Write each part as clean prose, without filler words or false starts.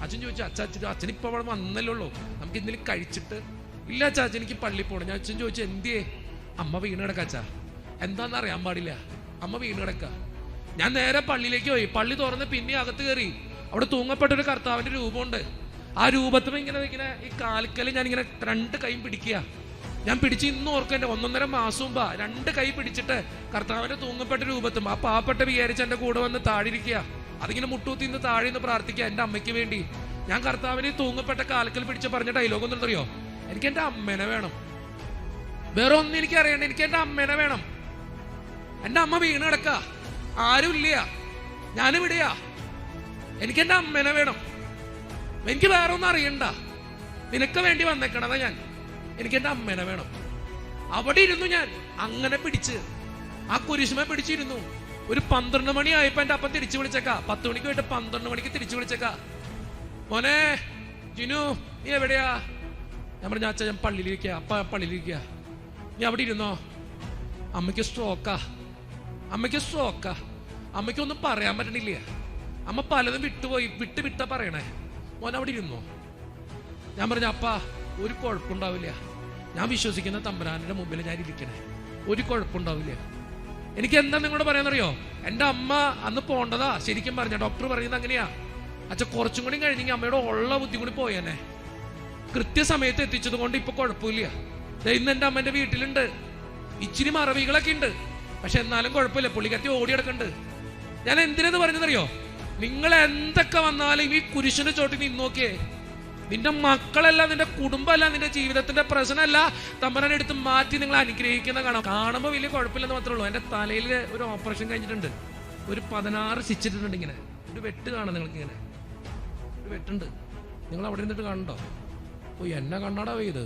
അച്ഛൻ ചോദിച്ചു, അച്ഛൻ ഇപ്പൊ അവിടെ വന്നല്ലോ ഉള്ളൂ, നമുക്ക് എന്തെങ്കിലും കഴിച്ചിട്ട്. ഇല്ല അച്ഛാ, എനിക്ക് പള്ളി പോകണം. ഞാൻ അച്ഛൻ ചോദിച്ചു എന്തിയേ? അമ്മ വീണ് കിടക്ക അച്ഛാ. എന്താണെന്ന് അറിയാൻ പാടില്ല, അമ്മ വീണ് കിടക്ക. ഞാൻ നേരെ പള്ളിയിലേക്ക് പോയി. പള്ളി തുറന്ന് പിന്നെ അകത്ത് കയറി. അവിടെ തൂങ്ങപ്പെട്ടൊരു കർത്താവിന്റെ രൂപമുണ്ട്. ആ രൂപത്തിന് ഇങ്ങനെ ഈ കാൽക്കല് ഞാൻ ഇങ്ങനെ 2 കൈയും പിടിക്കുക. ഞാൻ പിടിച്ച് ഇന്ന് ഓർക്കണ്ടേ, 1.5 മാസം മുമ്പാ 2 കൈ പിടിച്ചിട്ട് കർത്താവിന്റെ തൂങ്ങപ്പെട്ട രൂപത്തും ആ പാവപ്പെട്ട വിചാരിച്ച് എന്റെ കൂടെ വന്ന് താഴിരിക്കുക. അതിങ്ങനെ മുട്ടൂത്തി ഇന്ന് താഴെ നിന്ന് പ്രാർത്ഥിക്കുക എന്റെ അമ്മയ്ക്ക് വേണ്ടി. ഞാൻ കർത്താവിനെ തൂങ്ങപ്പെട്ട കാൽക്കൽ പിടിച്ച് പറഞ്ഞ ഡയലോഗ് ഒന്നും അറിയോ? എനിക്ക് എന്റെ അമ്മേനെ വേണം, വേറെ ഒന്നും എനിക്ക് അറിയണ്ട, എനിക്ക് എന്റെ അമ്മേനെ വേണം. എന്റെ അമ്മ വീണ് കിടക്ക, ആരും ഇല്ല, ഞാനിവിടെയാ, എനിക്ക് എന്റെ അമ്മേനെ വേണം, എനിക്ക് വേറെ ഒന്നും അറിയണ്ട, നിനക്ക് വേണ്ടി വന്നേക്കണതാ ഞാൻ, എനിക്ക് എന്റെ അമ്മേനെ വേണം. അവിടെ ഇരുന്നു ഞാൻ അങ്ങനെ പിടിച്ച് ആ കുരിശുമേ പിടിച്ചിരുന്നു. ഒരു 12 മണി ആയപ്പോ എന്റെ അപ്പം തിരിച്ചു വിളിച്ചേക്കാ. 10 മണിക്ക് പോയിട്ട് 12 മണിക്ക് തിരിച്ചു വിളിച്ചേക്കാ. മോനെ ജിനു, നീ എവിടെയാ? ഞാൻ പറഞ്ഞ അച്ഛൻ ഞാൻ പള്ളിയിലിരിക്കുക. അപ്പ പള്ളിയിലിരിക്കുക, നീ അവിടെ ഇരുന്നോ. അമ്മയ്ക്ക് സ്ട്രോക്കാ, അമ്മയ്ക്കൊന്നും പറയാൻ പറ്റണില്ല. അമ്മ പലതും വിട്ടുപോയി, വിട്ടാ പറയണേ. മോൻ അവിടെ ഇരുന്നോ. ഞാൻ പറഞ്ഞ അപ്പ ഒരു കുഴപ്പമുണ്ടാവില്ല, ഞാൻ വിശ്വസിക്കുന്ന തമ്പുരാന്റെ മുമ്പിൽ ഞാൻ ഇരിക്കണേ, ഒരു കുഴപ്പമുണ്ടാവില്ല. എനിക്ക് എന്താ നിങ്ങളോട് പറയാന്നറിയോ? എന്റെ അമ്മ അന്ന് പോണ്ടതാ ശരിക്കും പറഞ്ഞ, ഡോക്ടർ പറയുന്നത് അങ്ങനെയാ. അച്ഛൻ കുറച്ചും കൂടി കഴിഞ്ഞെങ്കിൽ അമ്മയുടെ ഉള്ള ബുദ്ധി കൂടി പോയെന്നെ. കൃത്യസമയത്ത് എത്തിച്ചത് കൊണ്ട് ഇപ്പൊ കുഴപ്പമില്ല. ഇന്ന് എന്റെ അമ്മന്റെ വീട്ടിലുണ്ട്, ഇച്ചിരി മറവികളൊക്കെ ഉണ്ട്, പക്ഷെ എന്നാലും കുഴപ്പമില്ല, പുള്ളിക്കത്തി ഓടിയെടുക്കണ്ട്. ഞാൻ എന്തിനെന്ന് പറഞ്ഞതറിയോ? നിങ്ങൾ എന്തൊക്കെ വന്നാലും ഈ കുരിശിന്റെ ചോട്ടിൽ നിന്ന് നോക്കിയേ, നിന്റെ മക്കളല്ല, നിന്റെ കുടുംബമല്ല, നിന്റെ ജീവിതത്തിന്റെ പ്രശ്നമല്ല, തമ്പുരാനെ എടുത്ത് മാറ്റി നിങ്ങൾ അനുഗ്രഹിക്കുന്ന കാണുമ്പോൾ വലിയ കുഴപ്പമില്ലെന്ന് മാത്രമേ ഉള്ളൂ. എന്റെ തലയിൽ ഒരു ഓപ്പറേഷൻ കഴിഞ്ഞിട്ടുണ്ട്, ഒരു 16 സ്റ്റിച്ചിട്ടുണ്ട്. ഇങ്ങനെ ഒരു വെട്ട് കാണാം നിങ്ങൾക്ക്, ഇങ്ങനെ ഒരു വെട്ടുണ്ട്. നിങ്ങൾ അവിടെ നിന്നിട്ട് കാണണ്ടോ? ഓ എന്നെ കണ്ണാടാ ഇത്,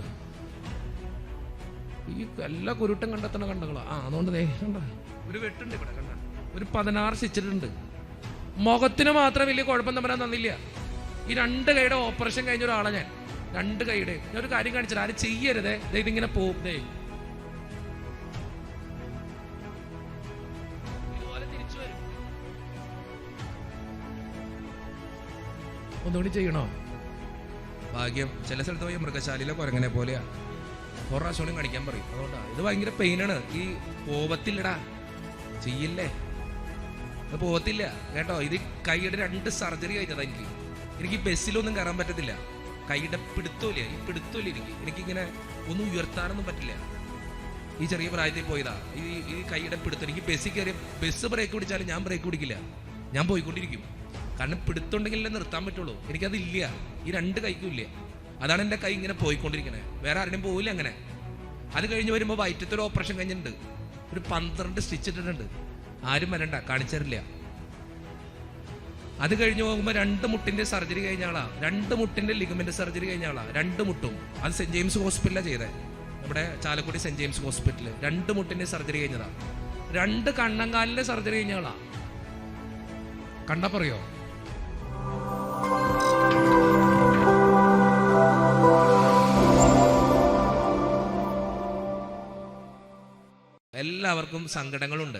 ഈ എല്ലാ കുരുട്ടം കണ്ടെത്തണ കണ്ടകളാ. അതുകൊണ്ട് കണ്ട ഒരു വെട്ടുണ്ട് ഇവിടെ, കണ്ട ഒരു 16 സ്റ്റിച്ചിട്ടുണ്ട്. മുഖത്തിന് മാത്രം വലിയ കുഴപ്പം തമ്പുരാൻ തന്നില്ല. ഈ 2 കൈയുടെ ഓപ്പറേഷൻ കഴിഞ്ഞ ഒരാളെ ഞാൻ, 2 കൈയുടെ. ഞാൻ ഒരു കാര്യം കാണിച്ചത്, ആരും ചെയ്യരുതേ. ഇതിങ്ങനെ പോവും, ഇതുപോലെ തിരിച്ചു വരും. ഒന്നുകൂടി ചെയ്യണോ? ഭാഗ്യം. ചില സ്ഥലത്ത് പോയി മൃഗശാലയിലെ കുരങ്ങനെ പോലെയാ, പ്രാവശ്യം കാണിക്കാൻ പറയും. അതുകൊണ്ടാ ഇത് ഭയങ്കര പെയിനാണ്. ഈ പോവത്തില്ലടാ, ചെയ്യില്ലേ, ഇത് പോവത്തില്ല കേട്ടോ. ഇത് കൈയുടെ 2 സർജറി കഴിഞ്ഞതാ എനിക്ക് ബസ്സിലൊന്നും കയറാൻ പറ്റത്തില്ല. കൈയുടെ പിടുത്തമില്ല, ഈ പിടുത്തമില്ല എനിക്കിങ്ങനെ ഒന്നും ഉയർത്താനൊന്നും പറ്റില്ല. ഈ ചെറിയ പ്രായത്തിൽ പോയതാ ഈ കൈയുടെ പിടുത്തം. എനിക്ക് ബസ്സിൽ കയറി ബസ് ബ്രേക്ക് പിടിച്ചാലും ഞാൻ ബ്രേക്ക് പിടിക്കില്ല, ഞാൻ പോയിക്കൊണ്ടിരിക്കും. കാരണം പിടുത്തുണ്ടെങ്കിലേ നിർത്താൻ പറ്റുള്ളൂ. എനിക്കതില്ല, ഈ 2 കൈക്കും ഇല്ല. അതാണ് എൻ്റെ കൈ ഇങ്ങനെ പോയിക്കൊണ്ടിരിക്കണേ, വേറെ ആരുടെയും പോവില്ല അങ്ങനെ. അത് കഴിഞ്ഞ് വരുമ്പോൾ വയറ്റത്തൊരു ഓപ്പറേഷൻ കഴിഞ്ഞിട്ടുണ്ട്, ഒരു 12 സ്റ്റിച്ച് ഇട്ടിട്ടുണ്ട്. ആരും വരണ്ട, കാണിച്ചറില്ല. അത് കഴിഞ്ഞ് പോകുമ്പോൾ 2 മുട്ടിന്റെ സർജറി കഴിഞ്ഞ ആളാ, 2 മുട്ടിന്റെ ലിഗമെന്റ് സർജറി കഴിഞ്ഞ ആളാ. 2 മുട്ടും അത് സെന്റ് ജെയിംസ് ഹോസ്പിറ്റലാണ് ചെയ്തത്, നമ്മുടെ ചാലക്കുടി സെന്റ് ജെയിംസ് ഹോസ്പിറ്റല്. 2 മുട്ടിന്റെ സർജറി കഴിഞ്ഞതാ. 2 കണ്ണങ്കാലിന്റെ സർജറി കഴിഞ്ഞ ആളാ. കണ്ടാ പറയോ? എല്ലാവർക്കും സങ്കടങ്ങളുണ്ട്.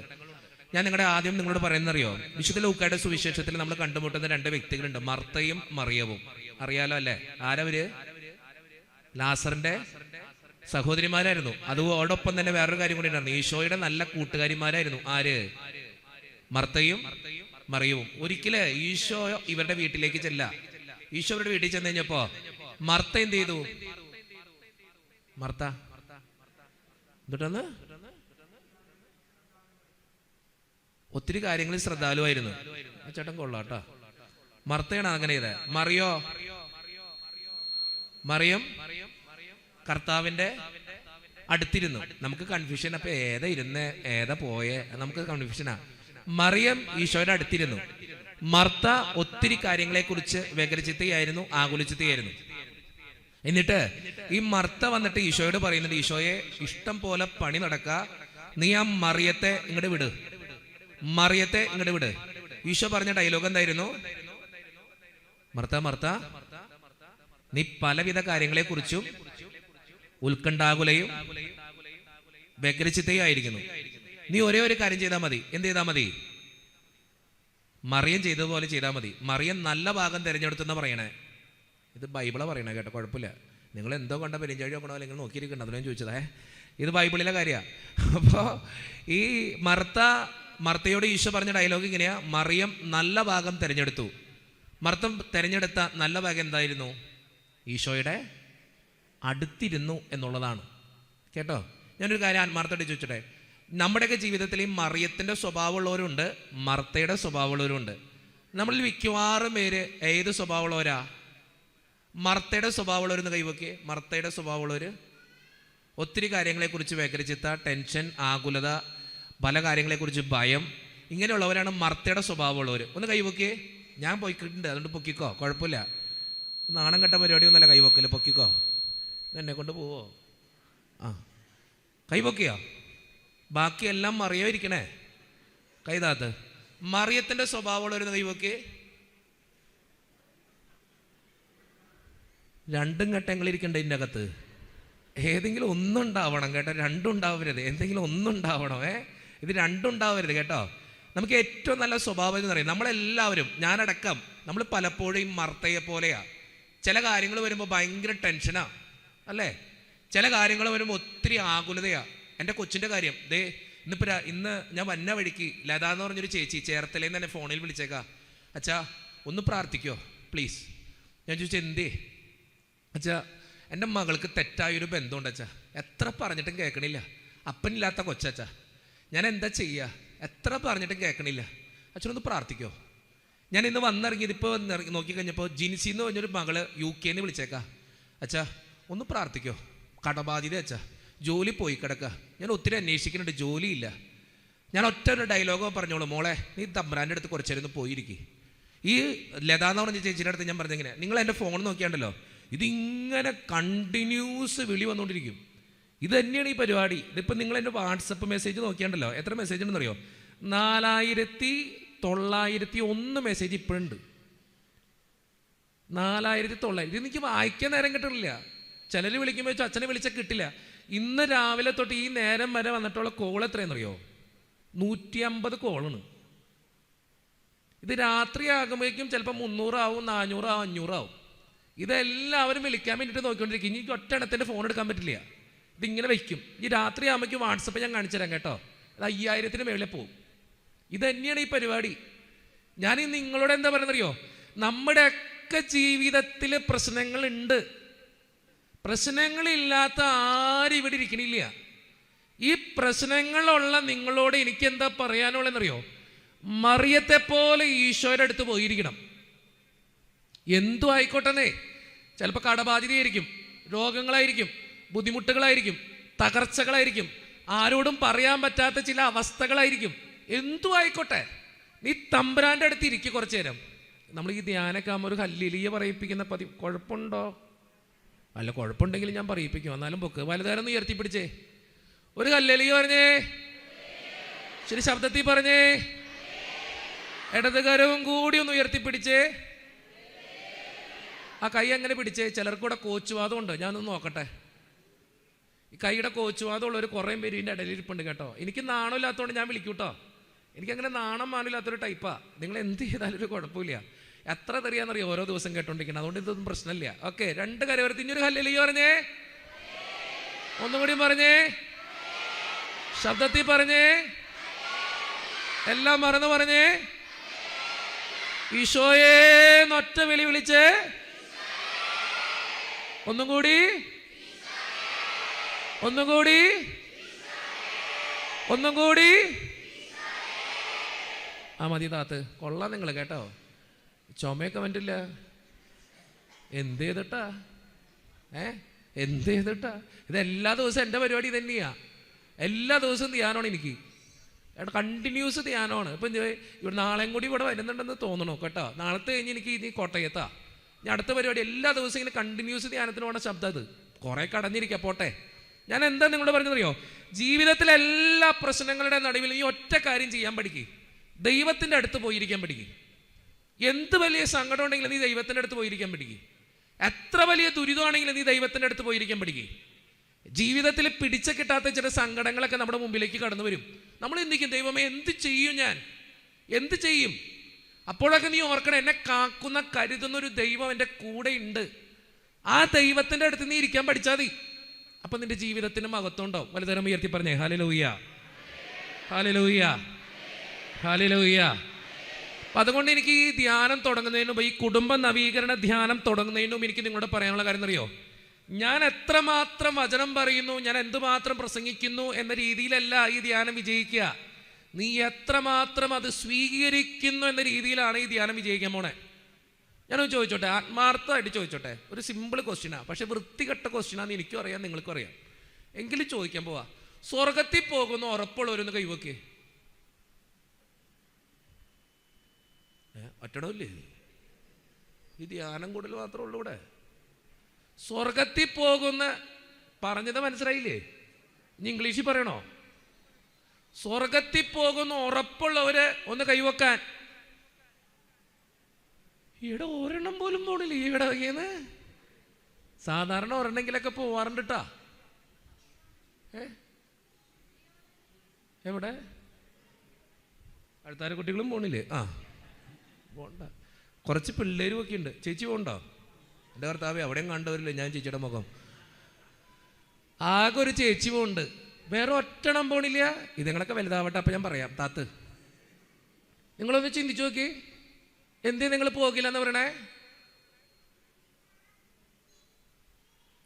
ഞാൻ ആദ്യം നിങ്ങളോട് പറയുന്നറിയോ? വിശുദ്ധ ലൂക്കായുടെ സുവിശേഷത്തിൽ നമ്മൾ കണ്ടുമുട്ടുന്ന 2 വ്യക്തികളുണ്ട്, മർത്തയും മറിയവും. അറിയാലോ അല്ലെ? ആരവര്? ലാസറിന്റെ സഹോദരിമാരായിരുന്നു. അതോടൊപ്പം തന്നെ വേറൊരു കാര്യം കൂടി ഉണ്ടായിരുന്നു, ഈശോയുടെ നല്ല കൂട്ടുകാരിമാരായിരുന്നു. ആര്? മർത്തയും മറിയവും. ഒരിക്കല് ഈശോ ഇവരുടെ വീട്ടിലേക്ക് ഈശോ ഇവരുടെ വീട്ടിൽ ചെന്ന് കഴിഞ്ഞപ്പോ മർത്ത എന്ത് ചെയ്തു? മർത്ത എന്നിട്ടൊന്ന് ഒത്തിരി കാര്യങ്ങളിൽ ശ്രദ്ധാലുവായിരുന്നു. ആ ചേട്ടൻ കൊള്ളാട്ടോ. മർത്തയാണ് അങ്ങനെ ചെയ്തത്. മറിയം കർത്താവിന്റെ അടുത്തിരുന്നു. നമുക്ക് കൺഫ്യൂഷൻ, അപ്പൊ ഏതാ ഇരുന്ന് ഏതാ പോയേ, നമുക്ക് കൺഫ്യൂഷനാ. മറിയം ഈശോയുടെ അടുത്തിരുന്നു. മർത്ത ഒത്തിരി കാര്യങ്ങളെ കുറിച്ച് വ്യഗ്രചിത്തയായിരുന്നു, ആകുലചിത്തയായിരുന്നു. എന്നിട്ട് ഈ മർത്ത വന്നിട്ട് ഈശോയോട് പറയുന്നുണ്ട്, ഈശോയെ ഇഷ്ടം പോലെ പണി നടക്ക, നീ ആ മറിയത്തെ ഇങ്ങോട്ട് വിട്, മറിയത്തെ ഇങ്ങോട്ട് വിട്. ഈശോ പറഞ്ഞ ഡയലോഗ് എന്തായിരുന്നു? മർത്ത നീ പലവിധ കാര്യങ്ങളെ കുറിച്ചും ഉത്കണ്ഠാകുലയും വ്യഗ്രചിത്തയും ആയിരിക്കുന്നു. നീ ഒരേ ഒരു കാര്യം ചെയ്താൽ മതി. എന്ത് ചെയ്താൽ മതി? മറിയം ചെയ്തതുപോലെ ചെയ്താൽ മതി. മറിയം നല്ല ഭാഗം തിരഞ്ഞെടുത്തെന്ന് പറയണേ. ഇത് ബൈബിളാണ് പറയണേ കേട്ടോ, കുഴപ്പമില്ല. നിങ്ങൾ എന്തോ കണ്ട പെരിഞ്ചാഴി നോക്കണോ അല്ലെങ്കിൽ നോക്കിയിരിക്കണം, അതിനാണ് ചോദിച്ചതേ. ഇത് ബൈബിളിലെ കാര്യമാണ്. അപ്പോൾ ഈ മർത്തയോട് ഈശോ പറഞ്ഞ ഡയലോഗ് ഇങ്ങനെയാ: മറിയം നല്ല ഭാഗം തിരഞ്ഞെടുത്തു. മർത്തം തിരഞ്ഞെടുത്ത നല്ല ഭാഗം എന്തായിരുന്നു? ഈശോയുടെ അടുത്തിരുന്നു എന്നുള്ളതാണ് കേട്ടോ. ഞാനൊരു കാര്യം ആത്മാർത്ഥമായിട്ട് ചോദിച്ചോട്ടെ, നമ്മുടെയൊക്കെ ജീവിതത്തിൽ ഈ മറിയത്തിൻ്റെ സ്വഭാവമുള്ളവരുണ്ട്, മർത്തയുടെ സ്വഭാവമുള്ളവരുണ്ട്. നമ്മളിൽ മിക്കവാറും പേര് ഏത് സ്വഭാവമുള്ളവരാ? മർത്തയുടെ സ്വഭാവമുള്ളവരെന്ന് കൈവയ്ക്ക്. മർത്തയുടെ സ്വഭാവമുള്ളവർ ഒത്തിരി കാര്യങ്ങളെക്കുറിച്ച് വ്യഗ്രചിത്ത, ടെൻഷൻ, ആകുലത, പല കാര്യങ്ങളെക്കുറിച്ച് ഭയം, ഇങ്ങനെയുള്ളവരാണ് മർത്തയുടെ സ്വഭാവമുള്ളവർ. ഒന്ന് കൈവയ്ക്ക്. ഞാൻ പൊയ്ക്കിട്ടുണ്ട്, അതുകൊണ്ട് പൊക്കിക്കോ, കുഴപ്പമില്ല. നാണം കെട്ട പരിപാടിയൊന്നുമല്ല കൈവക്കല്, പൊക്കിക്കോ. എന്നെ കൊണ്ട് പോവോ? ആ, കൈവക്കിയോ? ബാക്കിയെല്ലാം മറിയോ ഇരിക്കണേ, കൈതാത്ത്. മറിയത്തിൻ്റെ സ്വഭാവമുള്ളവരെന്ന് കൈവക്ക്. രണ്ടും ഘട്ടങ്ങളിരിക്കണ്ടേ ഇതിൻ്റെ അകത്ത്? ഏതെങ്കിലും ഒന്നുണ്ടാവണം കേട്ടോ, രണ്ടും ഉണ്ടാവരുത്. എന്തെങ്കിലും ഒന്നുണ്ടാവണം. ഇത് രണ്ടും ഉണ്ടാവരുത് കേട്ടോ. നമുക്ക് ഏറ്റവും നല്ല സ്വഭാവം എന്ന് പറയും നമ്മളെല്ലാവരും, ഞാനടക്കം, നമ്മൾ പലപ്പോഴും മർത്തയെ പോലെയാ. ചില കാര്യങ്ങൾ വരുമ്പോൾ ഭയങ്കര ടെൻഷനാ അല്ലേ? ചില കാര്യങ്ങൾ വരുമ്പോൾ ഒത്തിരി ആകുലതയാ. എൻ്റെ കൊച്ചിൻ്റെ കാര്യം ദേ ഇന്ന് ഞാൻ വന്ന വഴിക്ക് ലത എന്ന് പറഞ്ഞൊരു ചേച്ചി ചേർത്തലേന്ന് തന്നെ ഫോണിൽ വിളിച്ചേക്കാ, അച്ഛാ ഒന്ന് പ്രാർത്ഥിക്കോ പ്ലീസ്. ഞാൻ ചോദിച്ചു എന്തേ? അച്ഛാ എൻ്റെ മകൾക്ക് തെറ്റായൊരു ബന്ധമുണ്ട് അച്ഛാ, എത്ര പറഞ്ഞിട്ടും കേൾക്കണില്ല. അപ്പനില്ലാത്ത കൊച്ചച്ഛാ, ഞാൻ എന്താ ചെയ്യുക? എത്ര പറഞ്ഞിട്ടും കേൾക്കണില്ല. അച്ഛനൊന്ന് പ്രാർത്ഥിക്കോ. ഞാൻ ഇന്ന് വന്നിറങ്ങിയത് ഇപ്പോൾ നോക്കിക്കഴിഞ്ഞപ്പോൾ ജിൻസി എന്ന് പറഞ്ഞൊരു മകള് UK വിളിച്ചേക്കാ, അച്ഛാ ഒന്ന് പ്രാർത്ഥിക്കോ, കടബാധിത അച്ഛാ, ജോലി പോയി കിടക്കുക, ഞാൻ ഒത്തിരി അന്വേഷിക്കുന്നുണ്ട്, ജോലിയില്ല. ഞാൻ ഒറ്റ ഒരു ഡയലോഗോ പറഞ്ഞോളൂ, മോളെ നീ തമ്പ്രാൻ്റെ അടുത്ത് കുറച്ചേരൊന്ന് പോയിരിക്കും. ഈ ലത എന്ന് പറഞ്ഞ ചേച്ചിയുടെ അടുത്ത് ഞാൻ പറഞ്ഞെങ്ങനെ, നിങ്ങൾ എൻ്റെ ഫോൺ നോക്കിയാണ്ടല്ലോ ഇതിങ്ങനെ കണ്ടിന്യൂസ് വിളി വന്നുകൊണ്ടിരിക്കും. ഇത് തന്നെയാണ് ഈ പരിപാടി. ഇതിപ്പോൾ നിങ്ങൾ എൻ്റെ വാട്സപ്പ് മെസ്സേജ് നോക്കിയാണ്ടല്ലോ എത്ര മെസ്സേജ് ഉണ്ടെന്നറിയോ? 4901 മെസ്സേജ് ഇപ്പോഴുണ്ട്. 4900. ഇത് എനിക്ക് വായിക്കാൻ നേരം കിട്ടണില്ല. ചിലർ വിളിക്കുമ്പോൾ വെച്ചാൽ അച്ഛനെ വിളിച്ചാൽ കിട്ടില്ല. ഇന്ന് രാവിലെ തൊട്ട് ഈ നേരം വരെ വന്നിട്ടുള്ള കോൾ എത്രയെന്നറിയോ? 150 കോളാണ്. ഇത് രാത്രി ആകുമ്പോഴേക്കും ചിലപ്പോൾ 300 ആവും, 400 ആവും, 500 ആവും. ഇതെല്ലാവരും വിളിക്കാൻ വേണ്ടിയിട്ട് നോക്കിക്കൊണ്ടിരിക്കും. ഇനി ഒറ്റ എണ്ണത്തിൻ്റെ ഫോൺ എടുക്കാൻ പറ്റില്ല, ഇതിങ്ങനെ വയ്ക്കും. ഈ രാത്രി ആകുമ്പോഴേക്കും വാട്സപ്പ് ഞാൻ കാണിച്ചു തരാം കേട്ടോ, അത് 5000-ന് മേളിൽ പോവും. ഇത് തന്നെയാണ് ഈ പരിപാടി. ഞാൻ നിങ്ങളോട് എന്താ പറയുന്നറിയോ? നമ്മുടെയൊക്കെ ജീവിതത്തിൽ പ്രശ്നങ്ങളുണ്ട്. പ്രശ്നങ്ങളില്ലാത്ത ആരും ഇവിടെ ഇരിക്കണില്ല. ഈ പ്രശ്നങ്ങളുള്ള നിങ്ങളോട് എനിക്കെന്താ പറയാനുള്ളതെന്നറിയോ? മറിയത്തെ പോലെ ഈശോയുടെ അടുത്ത് പോയിരിക്കണം. എന്തു ആയിക്കോട്ടെന്നേ. ചിലപ്പോൾ കടബാധിതയായിരിക്കും, രോഗങ്ങളായിരിക്കും, ബുദ്ധിമുട്ടുകളായിരിക്കും, തകർച്ചകളായിരിക്കും, ആരോടും പറയാൻ പറ്റാത്ത ചില അവസ്ഥകളായിരിക്കും. എന്തു ആയിക്കോട്ടെ, നീ തമ്പുരാൻ്റെ അടുത്ത് ഇരിക്കും കുറച്ചു നേരം. നമ്മൾ ഈ ധ്യാനൊക്കെ ആകുമ്പോൾ ഒരു ഹല്ലേലൂയ പറയിപ്പിക്കുന്ന പതിവ് കുഴപ്പമുണ്ടോ? അല്ല, കുഴപ്പമുണ്ടെങ്കിൽ ഞാൻ പറയിപ്പിക്കും. എന്നാലും പൊക്ക് വലുതാരം ഒന്ന് ഉയർത്തിപ്പിടിച്ചേ, ഒരു ഹല്ലേലൂയ പറഞ്ഞേ, ശരി ശബ്ദത്തിൽ പറഞ്ഞേ, ഇടതുകരവും കൂടി ഒന്ന് ഉയർത്തിപ്പിടിച്ചേ. ആ കൈ അങ്ങനെ പിടിച്ചേ. ചിലർക്കൂടെ കോച്ചുവാദം ഉണ്ട്, ഞാനൊന്ന് നോക്കട്ടെ. ഈ കൈയുടെ കോച്ചുവാദമുള്ള ഒരു കുറേ പേര് ഇതിൻ്റെ ഇടയിലിരിപ്പുണ്ട് കേട്ടോ. എനിക്ക് നാണമില്ലാത്തതുകൊണ്ട് ഞാൻ വിളിക്കൂട്ടോ. എനിക്കങ്ങനെ നാണം മാനില്ലാത്തൊരു ടൈപ്പാ. നിങ്ങൾ എന്ത് ചെയ്താലും ഒരു കുഴപ്പമില്ല. എത്ര തെറിയാന്നറിയാം ഓരോ ദിവസം കേട്ടോണ്ടിരിക്കണം. അതുകൊണ്ട് ഇതൊന്നും പ്രശ്നമില്ല. ഓക്കെ, 2 കരവരത്തി ഇനിയൊരു ഹല്ലേലൂയ പറഞ്ഞേ, ഒന്നുകൂടി പറഞ്ഞേ, ശബ്ദത്തിൽ പറഞ്ഞേ, എല്ലാം മറന്ന് പറഞ്ഞേ, ഈശോയെ എന്നൊറ്റ വിളി വിളിച്ചേ, ഒന്നും കൂടി, ഒന്നും കൂടി, ഒന്നും കൂടി. ആ മതി താത്ത്, കൊള്ളാം നിങ്ങൾ കേട്ടോ. ചുമയൊക്കെ പറ്റില്ല. എന്ത് ചെയ്തിട്ടാ? എന്ത് ചെയ്തിട്ടാ? ഇതെല്ലാ ദിവസവും എൻ്റെ പരിപാടി തന്നെയാ. എല്ലാ ദിവസവും ധ്യാനമാണ് എനിക്ക്, കണ്ടിന്യൂസ് ധ്യാനമാണ്. ഇപ്പം ഇവിടെ നാളെയും കൂടി ഇവിടെ വരുന്നുണ്ടെന്ന് തോന്നണോ കേട്ടോ. നാളത്തെ കഴിഞ്ഞ് എനിക്ക് ഇനി കോട്ടയത്താ. ഞാൻ അടുത്ത പരിപാടി എല്ലാ ദിവസവും ഇങ്ങനെ കണ്ടിന്യൂസ് ധ്യാനത്തിന് പോകണ ശബ്ദം. അത് കുറേ കടന്നിരിക്കുക പോട്ടെ. ഞാൻ എന്താ നിങ്ങളോട് പറഞ്ഞതറിയോ? ജീവിതത്തിലെ എല്ലാ പ്രശ്നങ്ങളുടെ നടുവിൽ ഈ ഒറ്റ കാര്യം ചെയ്യാൻ പഠിക്കുക. ദൈവത്തിൻ്റെ അടുത്ത് പോയിരിക്കാൻ പഠിക്കുക. എന്ത് വലിയ സങ്കടം ഉണ്ടെങ്കിലും നീ ദൈവത്തിൻ്റെ അടുത്ത് പോയിരിക്കാൻ പഠിക്കുക. എത്ര വലിയ ദുരിതമാണെങ്കിലും നീ ദൈവത്തിൻ്റെ അടുത്ത് പോയിരിക്കാൻ പഠിക്കുക. ജീവിതത്തിൽ പിടിച്ച കിട്ടാത്ത ചില സങ്കടങ്ങളൊക്കെ നമ്മുടെ മുമ്പിലേക്ക് കടന്നു വരും. നമ്മൾ ചിന്തിക്കും, ദൈവമേ എന്ത് ചെയ്യും, ഞാൻ എന്ത് ചെയ്യും? അപ്പോഴൊക്കെ നീ ഓർക്കണം, എന്നെ കാക്കുന്ന കരുതുന്ന ഒരു ദൈവം എൻ്റെ കൂടെ ഉണ്ട്. ആ ദൈവത്തിന്റെ അടുത്ത് നീ ഇരിക്കാൻ പഠിച്ചാൽ മതി. അപ്പൊ നിന്റെ ജീവിതത്തിന് മഹത്വം ഉണ്ടാവും. വലുതരം ഉയർത്തി പറഞ്ഞേ ഹല്ലേലൂയ, ഹല്ലേലൂയ, ഹല്ലേലൂയ. അപ്പൊ അതുകൊണ്ട് എനിക്ക് ഈ ധ്യാനം തുടങ്ങുന്നതിന് മുമ്പ്, ഈ കുടുംബ നവീകരണ ധ്യാനം തുടങ്ങുന്നതിന് മുമ്പ് എനിക്ക് നിങ്ങളോട് പറയാനുള്ള കാര്യം അറിയോ? ഞാൻ എത്രമാത്രം വചനം പറയുന്നു, ഞാൻ എന്തുമാത്രം പ്രസംഗിക്കുന്നു എന്ന രീതിയിലല്ല ഈ ധ്യാനം വിജയിക്കുക. നീ എത്രമാത്രം അത് സ്വീകരിക്കുന്നു എന്ന രീതിയിലാണ് ഈ ധ്യാനം വിജയിക്കാൻ പോണേ. ഞാനൊന്ന് ചോദിച്ചോട്ടെ, ആത്മാർത്ഥമായിട്ട് ചോദിച്ചോട്ടെ, ഒരു സിമ്പിൾ ക്വസ്റ്റ്യനാ, പക്ഷെ വൃത്തികെട്ട ക്വസ്റ്റ്യനാന്ന് എനിക്കും അറിയാം, നിങ്ങൾക്കും അറിയാം. എങ്കിലും ചോദിക്കാൻ പോവാ, സ്വർഗത്തിൽ പോകുന്ന ഉറപ്പുള്ളവരൊന്ന് കൈവക്കേ. ഒറ്റടമില്ലേ? ഈ ധ്യാനം കൂടുതൽ മാത്രമേ ഉള്ളൂ ഇവിടെ. സ്വർഗത്തിൽ പോകുന്ന പറഞ്ഞത് മനസ്സിലായില്ലേ? ഇനി ഇംഗ്ലീഷിൽ പറയണോ? സ്വർഗത്തിൽ പോകുന്ന ഉറപ്പുള്ളവര് ഒന്ന് കൈവക്കാൻ. ഇവിടെ ഒരെണ്ണം പോലും പോണില്ല. ഇവിടെ വയ്യെന്ന് സാധാരണ ഒരെണ്ണെങ്കിലൊക്കെ പോവാറുണ്ട് ട്ടാ. എവിടെ അടുത്താര കുട്ടികളും പോണില്ലേ? ആ പോണ്ട. കുറച്ച് പിള്ളേരും ഒക്കെ ഉണ്ട്. ചേച്ചി പോകണ്ടോ? എൻ്റെ ഭർത്താവേ അവിടെയും കണ്ടവരില്ല ഞാൻ ചേച്ചിയുടെ മുഖം. ആകെ ഒരു ചേച്ചി പോകുന്നുണ്ട്, വേറെ ഒറ്റണം പോണില്ല. ഇതുങ്ങളൊക്കെ വലുതാവട്ടെ, അപ്പം ഞാൻ പറയാം. താത്ത് നിങ്ങളൊന്ന് ചിന്തിച്ചു നോക്കി, എന്തേ നിങ്ങൾ പോകില്ല എന്ന് പറയണേ?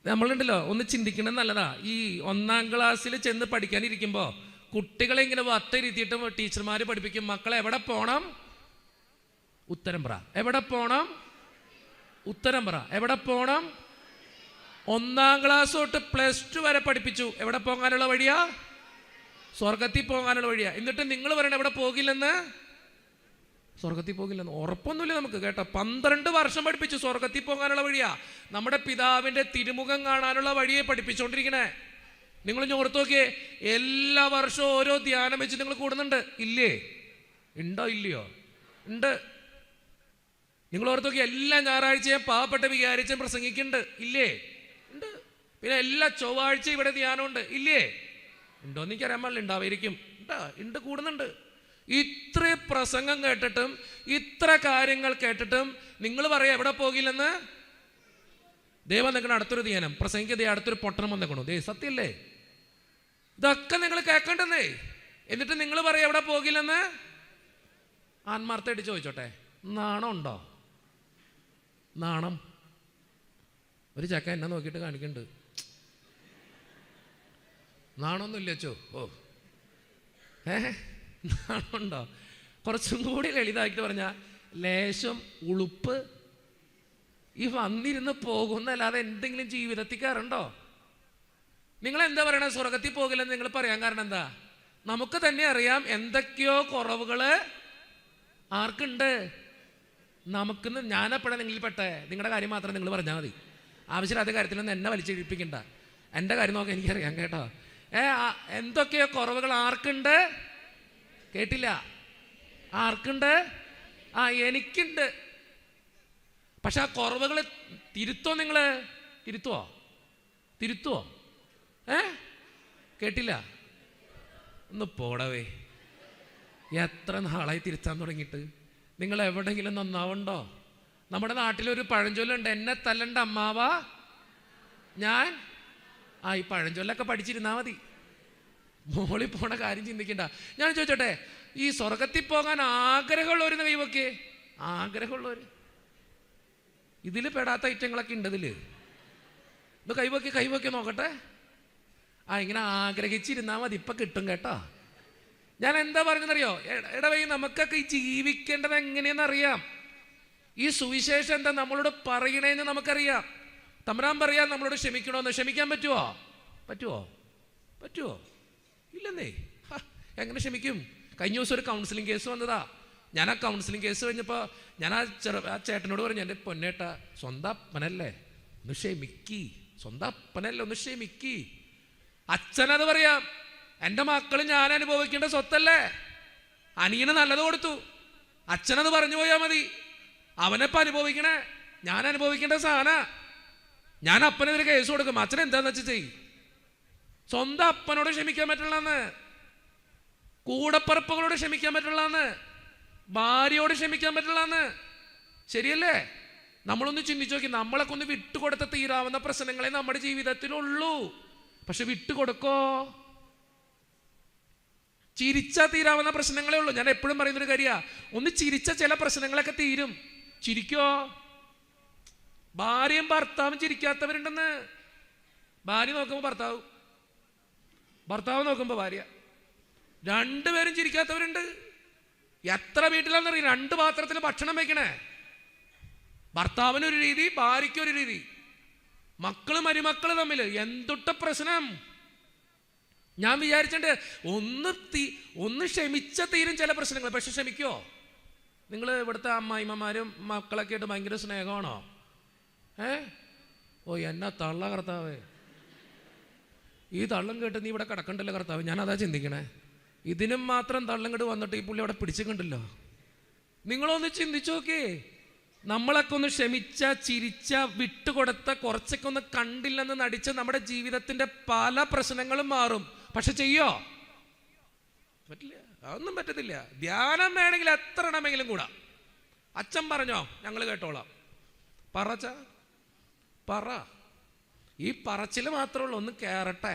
നമ്മളുണ്ടല്ലോ ഒന്ന് ചിന്തിക്കണം, നല്ലതാ. ഈ 1ാം ക്ലാസ്സിൽ ചെന്ന് പഠിക്കാനിരിക്കുമ്പോൾ കുട്ടികളെ ഇങ്ങനെ വട്ടയിരുത്തിയിട്ട് ടീച്ചർമാർ പഠിപ്പിക്കും, മക്കളെ എവിടെ പോണം? ഉത്തരം പറ. എവിടെ പോണം? ഉത്തരം പറ. എവിടെ പോണം? 1ാം ക്ലാസ് തൊട്ട് +2 വരെ പഠിപ്പിച്ചു. എവിടെ പോകാനുള്ള വഴിയാ? സ്വർഗത്തിൽ പോകാനുള്ള വഴിയാ. എന്നിട്ട് നിങ്ങൾ പറയണ എവിടെ പോകില്ലെന്ന്? സ്വർഗത്തിൽ പോകില്ലെന്ന്. ഉറപ്പൊന്നുമില്ല നമുക്ക് കേട്ടോ. 12 വർഷം പഠിപ്പിച്ചു സ്വർഗത്തിൽ പോകാനുള്ള വഴിയാ. നമ്മുടെ പിതാവിന്റെ തിരുമുഖം കാണാനുള്ള വഴിയെ പഠിപ്പിച്ചുകൊണ്ടിരിക്കണേ. നിങ്ങൾ ഓർത്ത് നോക്കിയേ, എല്ലാ വർഷവും ഓരോ ധ്യാനം വെച്ച് നിങ്ങൾ കൂടുന്നുണ്ട് ഇല്ലേ? ഉണ്ടോ ഇല്ലയോ? ഉണ്ട്. നിങ്ങൾ ഓർത്ത് നോക്കി, എല്ലാ ഞായറാഴ്ചയും പാവപ്പെട്ട വികാരിച്ചും പ്രസംഗിക്കുന്നുണ്ട് ഇല്ലേ? ഉണ്ട്. പിന്നെ എല്ലാ ചൊവ്വാഴ്ചയും ഇവിടെ ധ്യാനമുണ്ട് ഇല്ലേ? ഉണ്ടോന്ന് എനിക്കറിയാൻ പാടില്ല, ഉണ്ടാവായിരിക്കും. ഉണ്ട്, കൂടുന്നുണ്ട്. ഇത്ര പ്രസംഗം കേട്ടിട്ടും ഇത്ര കാര്യങ്ങൾ കേട്ടിട്ടും നിങ്ങൾ പറയാം എവിടെ പോകില്ലെന്ന്? ദൈവം നിൽക്കണം അടുത്തൊരു ധ്യാനം പ്രസംഗിക്കതേ, അടുത്തൊരു പൊട്ടണം വന്നേക്കണോ? ദേ സത്യല്ലേ? ഇതൊക്കെ നിങ്ങൾ കേൾക്കണ്ടെന്നേ. എന്നിട്ട് നിങ്ങൾ പറയാം എവിടെ പോകില്ലെന്ന്? ആത്മാർത്ഥമായിട്ട് ചോദിച്ചോട്ടെ, നാണം ഉണ്ടോ? നാണം. ഒരു ചക്ക എന്നെ നോക്കിയിട്ട് കാണിക്കുന്നുണ്ട്. നാണമൊന്നുമില്ല അച്ചോ. ഓ നാണമുണ്ടോ? കുറച്ചും കൂടി ലളിതമായിട്ട് പറഞ്ഞാൽ ലേശം ഉളുപ്പ്. ഈ വന്നിരുന്ന് പോകുന്നല്ലാതെ എന്തെങ്കിലും ജീവിതത്തിൽ കയറുണ്ടോ? നിങ്ങൾ എന്താ പറയണേ? സ്വർഗത്തിൽ പോകില്ലെന്ന് നിങ്ങൾ പറയാൻ കാരണം എന്താ? നമുക്ക് തന്നെ അറിയാം എന്തൊക്കെയോ കുറവുകള് ആർക്കുണ്ട്. നമുക്കിന്ന് ഞാനെപ്പോഴാണ് നിങ്ങളിൽ പെട്ടേ? നിങ്ങളുടെ കാര്യം മാത്രം നിങ്ങൾ പറഞ്ഞാൽ മതി. ആവശ്യമില്ലാത്ത കാര്യത്തിലൊന്നും എന്നെ വലിച്ചെഴുപ്പിക്കണ്ട. എൻ്റെ കാര്യം നോക്കാൻ എനിക്കറിയാം കേട്ടോ. എന്തൊക്കെയോ കുറവുകൾ ആർക്കുണ്ട്? കേട്ടില്ല. ആർക്കുണ്ട്? എനിക്കുണ്ട്. പക്ഷെ ആ കുറവുകൾ തിരുത്തോ? നിങ്ങൾ തിരുത്തുവോ? കേട്ടില്ല. ഒന്ന് പോടവേ. എത്ര നാളായി തിരുത്താൻ തുടങ്ങിയിട്ട്? നിങ്ങൾ എവിടെയെങ്കിലും നന്നാവുണ്ടോ? നമ്മുടെ നാട്ടിലൊരു പഴഞ്ചൊല്ലുണ്ട്, എന്നെ തല്ലണ്ട അമ്മാവാ ഞാൻ. ഈ പഴഞ്ചൊല്ലൊക്കെ പഠിച്ചിരുന്നാൽ മതി. മോളിൽ പോണ കാര്യം ചിന്തിക്കണ്ട. ഞാൻ ചോദിച്ചോട്ടെ, ഈ സ്വർഗത്തിൽ പോകാൻ ആഗ്രഹമുള്ളവരെന്ന് കൈവക്കേ. ആഗ്രഹമുള്ളവർ ഇതിൽ പെടാത്ത ഐറ്റങ്ങളൊക്കെ ഉണ്ട്. ഇതിൽ ഇത് കൈവക്കി നോക്കട്ടെ. ഇങ്ങനെ ആഗ്രഹിച്ചിരുന്നാൽ മതി, ഇപ്പം കിട്ടും കേട്ടോ. ഞാൻ എന്താ പറഞ്ഞെന്നറിയോ? ഇടവൈ നമുക്കൊക്കെ ഈ ജീവിക്കേണ്ടത് എങ്ങനെയെന്നറിയാം. ഈ സുവിശേഷം എന്താ നമ്മളോട് പറയണേന്ന് നമുക്കറിയാം. തമ്പുരാൻ പറയാൻ നമ്മളോട് ക്ഷമിക്കണമെന്ന്. ക്ഷമിക്കാൻ പറ്റുമോ? ഇല്ലെന്നേ. എങ്ങനെ ക്ഷമിക്കും? കഴിഞ്ഞ ദിവസം ഒരു കൗൺസിലിംഗ് കേസ് വന്നതാ. ഞാൻ ആ കൗൺസിലിംഗ് കേസ് കഴിഞ്ഞപ്പോൾ ഞാൻ ആ ചേട്ടനോട് പറഞ്ഞു, എൻ്റെ പൊന്നേട്ട, സ്വന്തം അപ്പനല്ലേ, ഒന്ന് ക്ഷമിക്കി. സ്വന്തം അപ്പനല്ലേ, ഒന്ന് ക്ഷമിക്കി. അച്ഛനത് പറയാം, എൻ്റെ മക്കൾ ഞാൻ അനുഭവിക്കേണ്ട സ്വത്തല്ലേ. അനിയന് നല്ലത് കൊടുത്തു, അച്ഛനത് പറഞ്ഞു പോയാൽ മതി. അവനെപ്പം അനുഭവിക്കണേ, ഞാൻ അനുഭവിക്കേണ്ട സാധന. ഞാൻ അപ്പനെതിരെ കേസ് കൊടുക്കും. അച്ഛൻ എന്താന്ന് വെച്ചാൽ ചെയ്യും. സ്വന്തം അപ്പനോട് ക്ഷമിക്കാൻ പറ്റുള്ളന്ന്, കൂടപ്പറപ്പുകളോട് ക്ഷമിക്കാൻ പറ്റുള്ളന്ന്, ഭാര്യയോട് ക്ഷമിക്കാൻ പറ്റുള്ളന്ന്. ശരിയല്ലേ? നമ്മളൊന്ന് ചിന്തിച്ചു നോക്കി, നമ്മളൊക്കെ ഒന്ന് വിട്ടുകൊടുത്ത തീരാവുന്ന പ്രശ്നങ്ങളെ നമ്മുടെ ജീവിതത്തിലുള്ളൂ. പക്ഷെ വിട്ടുകൊടുക്കോ? ചിരിച്ചാൽ തീരാവുന്ന പ്രശ്നങ്ങളേ ഉള്ളൂ. ഞാൻ എപ്പോഴും പറയുന്നൊരു കാര്യമാണ്, ഒന്ന് ചിരിച്ച ചില പ്രശ്നങ്ങളൊക്കെ തീരും. ചിരിക്കോ? ഭാര്യയും ഭർത്താവും ചിരിക്കാത്തവരുണ്ടെന്ന്. ഭാര്യ നോക്കുമ്പോൾ ഭർത്താവ് നോക്കുമ്പോൾ ഭാര്യ, രണ്ടുപേരും ചിരിക്കാത്തവരുണ്ട്. എത്ര വീട്ടിലാണെന്നറിയാം, 2 പാത്രത്തിൽ ഭക്ഷണം വെക്കണേ. ഭർത്താവിനൊരു രീതി, ഭാര്യയ്ക്കൊരു രീതി, മക്കള് മരുമക്കള് തമ്മിൽ എന്തൊട്ട പ്രശ്നം. ഞാൻ വിചാരിച്ചിട്ട് ഒന്ന് ക്ഷമിച്ച തീരും ചില പ്രശ്നങ്ങൾ. പക്ഷെ ക്ഷമിക്കോ? നിങ്ങൾ ഇവിടുത്തെ അമ്മായിമ്മമാരും മക്കളൊക്കെ ആയിട്ട് ഭയങ്കര സ്നേഹമാണോ? ഓ എന്നാ തള്ള കർത്താവേ, ഈ തള്ളം കേട്ട് നീ ഇവിടെ കിടക്കണ്ടല്ലോ കർത്താവ്. ഞാനതാ ചിന്തിക്കണേ, ഇതിനും മാത്രം തള്ളം കേട്ട് വന്നിട്ട് ഈ പുള്ളി അവിടെ പിടിച്ചിട്ടുണ്ടല്ലോ. നിങ്ങളൊന്ന് ചിന്തിച്ചു നോക്കേ, നമ്മളൊക്കെ ഒന്ന് ക്ഷമിച്ച, ചിരിച്ച, വിട്ടുകൊടുത്ത, കുറച്ചൊക്കെ ഒന്ന് കണ്ടില്ലെന്ന് നടിച്ച് നമ്മുടെ ജീവിതത്തിന്റെ പല പ്രശ്നങ്ങളും മാറും. പക്ഷെ ചെയ്യോ? പറ്റില്ല, അതൊന്നും പറ്റത്തില്ല. ധ്യാനം വേണമെങ്കിൽ എത്ര എണ്ണമെങ്കിലും കൂടാ. അച്ഛൻ പറഞ്ഞോ, ഞങ്ങൾ കേട്ടോളാം. പറ. ഈ പറച്ചിൽ മാത്രമേ ഉള്ളൂ, ഒന്ന് കയറട്ടെ.